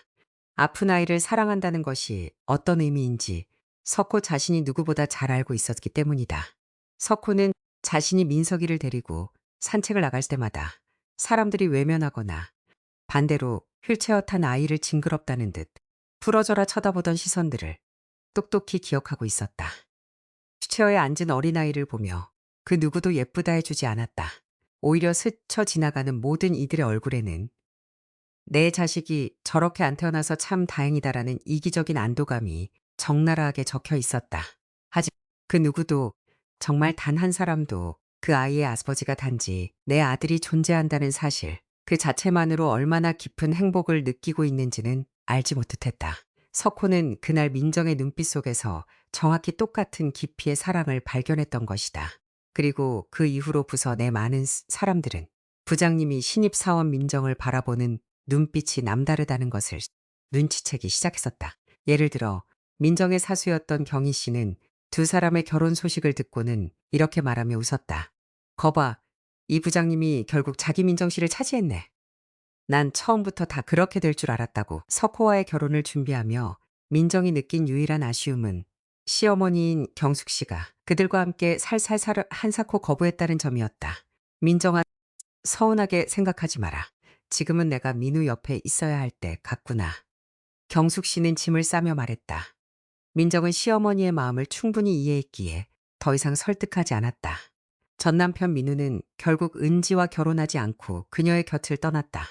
Speaker 1: 아픈 아이를 사랑한다는 것이 어떤 의미인지 석호 자신이 누구보다 잘 알고 있었기 때문이다. 석호는 자신이 민석이를 데리고 산책을 나갈 때마다 사람들이 외면하거나 반대로 휠체어 탄 아이를 징그럽다는 듯 부러져라 쳐다보던 시선들을 똑똑히 기억하고 있었다. 휠체어에 앉은 어린아이를 보며 그 누구도 예쁘다 해주지 않았다. 오히려 스쳐 지나가는 모든 이들의 얼굴에는 내 자식이 저렇게 안 태어나서 참 다행이다라는 이기적인 안도감이 적나라하게 적혀 있었다. 하지만 그 누구도 정말 단 한 사람도 그 아이의 아버지가 단지 내 아들이 존재한다는 사실 그 자체만으로 얼마나 깊은 행복을 느끼고 있는지는 알지 못했다. 석호는 그날 민정의 눈빛 속에서 정확히 똑같은 깊이의 사랑을 발견했던 것이다. 그리고 그 이후로부터 내 많은 사람들은 부장님이 신입사원 민정을 바라보는 눈빛이 남다르다는 것을 눈치채기 시작했었다. 예를 들어 민정의 사수였던 경희 씨는 두 사람의 결혼 소식을 듣고는 이렇게 말하며 웃었다. 거봐, 이 부장님이 결국 자기 민정 씨를 차지했네. 난 처음부터 다 그렇게 될 줄 알았다고. 석호와의 결혼을 준비하며 민정이 느낀 유일한 아쉬움은 시어머니인 경숙 씨가 그들과 함께 살살살 한사코 거부했다는 점이었다. 민정아, 서운하게 생각하지 마라. 지금은 내가 민우 옆에 있어야 할 때 같구나. 경숙 씨는 짐을 싸며 말했다. 민정은 시어머니의 마음을 충분히 이해했기에 더 이상 설득하지 않았다. 전 남편 민우는 결국 은지와 결혼하지 않고 그녀의 곁을 떠났다.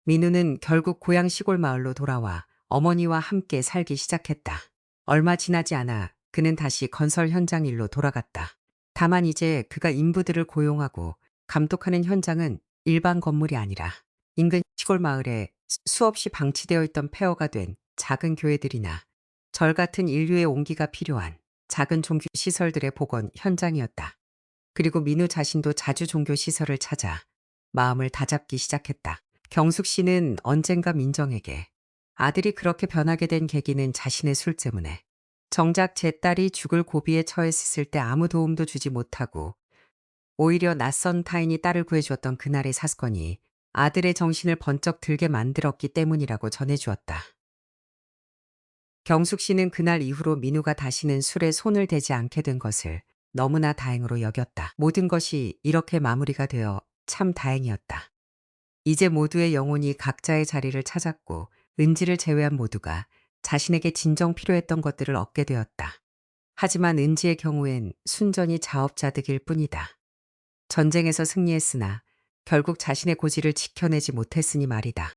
Speaker 1: 민우는 결국 고향 시골 마을로 돌아와 어머니와 함께 살기 시작했다. 얼마 지나지 않아 그는 다시 건설 현장 일로 돌아갔다. 다만 이제 그가 인부들을 고용하고 감독하는 현장은 일반 건물이 아니라 인근 시골 마을에 수없이 방치되어 있던 폐허가 된 작은 교회들이나 절 같은 인류의 온기가 필요한 작은 종교 시설들의 복원 현장이었다. 그리고 민우 자신도 자주 종교 시설을 찾아 마음을 다잡기 시작했다. 경숙 씨는 언젠가 민정에게 아들이 그렇게 변하게 된 계기는 자신의 술 때문에 정작 제 딸이 죽을 고비에 처했을 때 아무 도움도 주지 못하고 오히려 낯선 타인이 딸을 구해주었던 그날의 사건이 아들의 정신을 번쩍 들게 만들었기 때문이라고 전해주었다. 경숙 씨는 그날 이후로 민우가 다시는 술에 손을 대지 않게 된 것을 너무나 다행으로 여겼다. 모든 것이 이렇게 마무리가 되어 참 다행이었다. 이제 모두의 영혼이 각자의 자리를 찾았고 은지를 제외한 모두가 자신에게 진정 필요했던 것들을 얻게 되었다. 하지만 은지의 경우엔 순전히 자업자득일 뿐이다. 전쟁에서 승리했으나 결국 자신의 고지를 지켜내지 못했으니 말이다.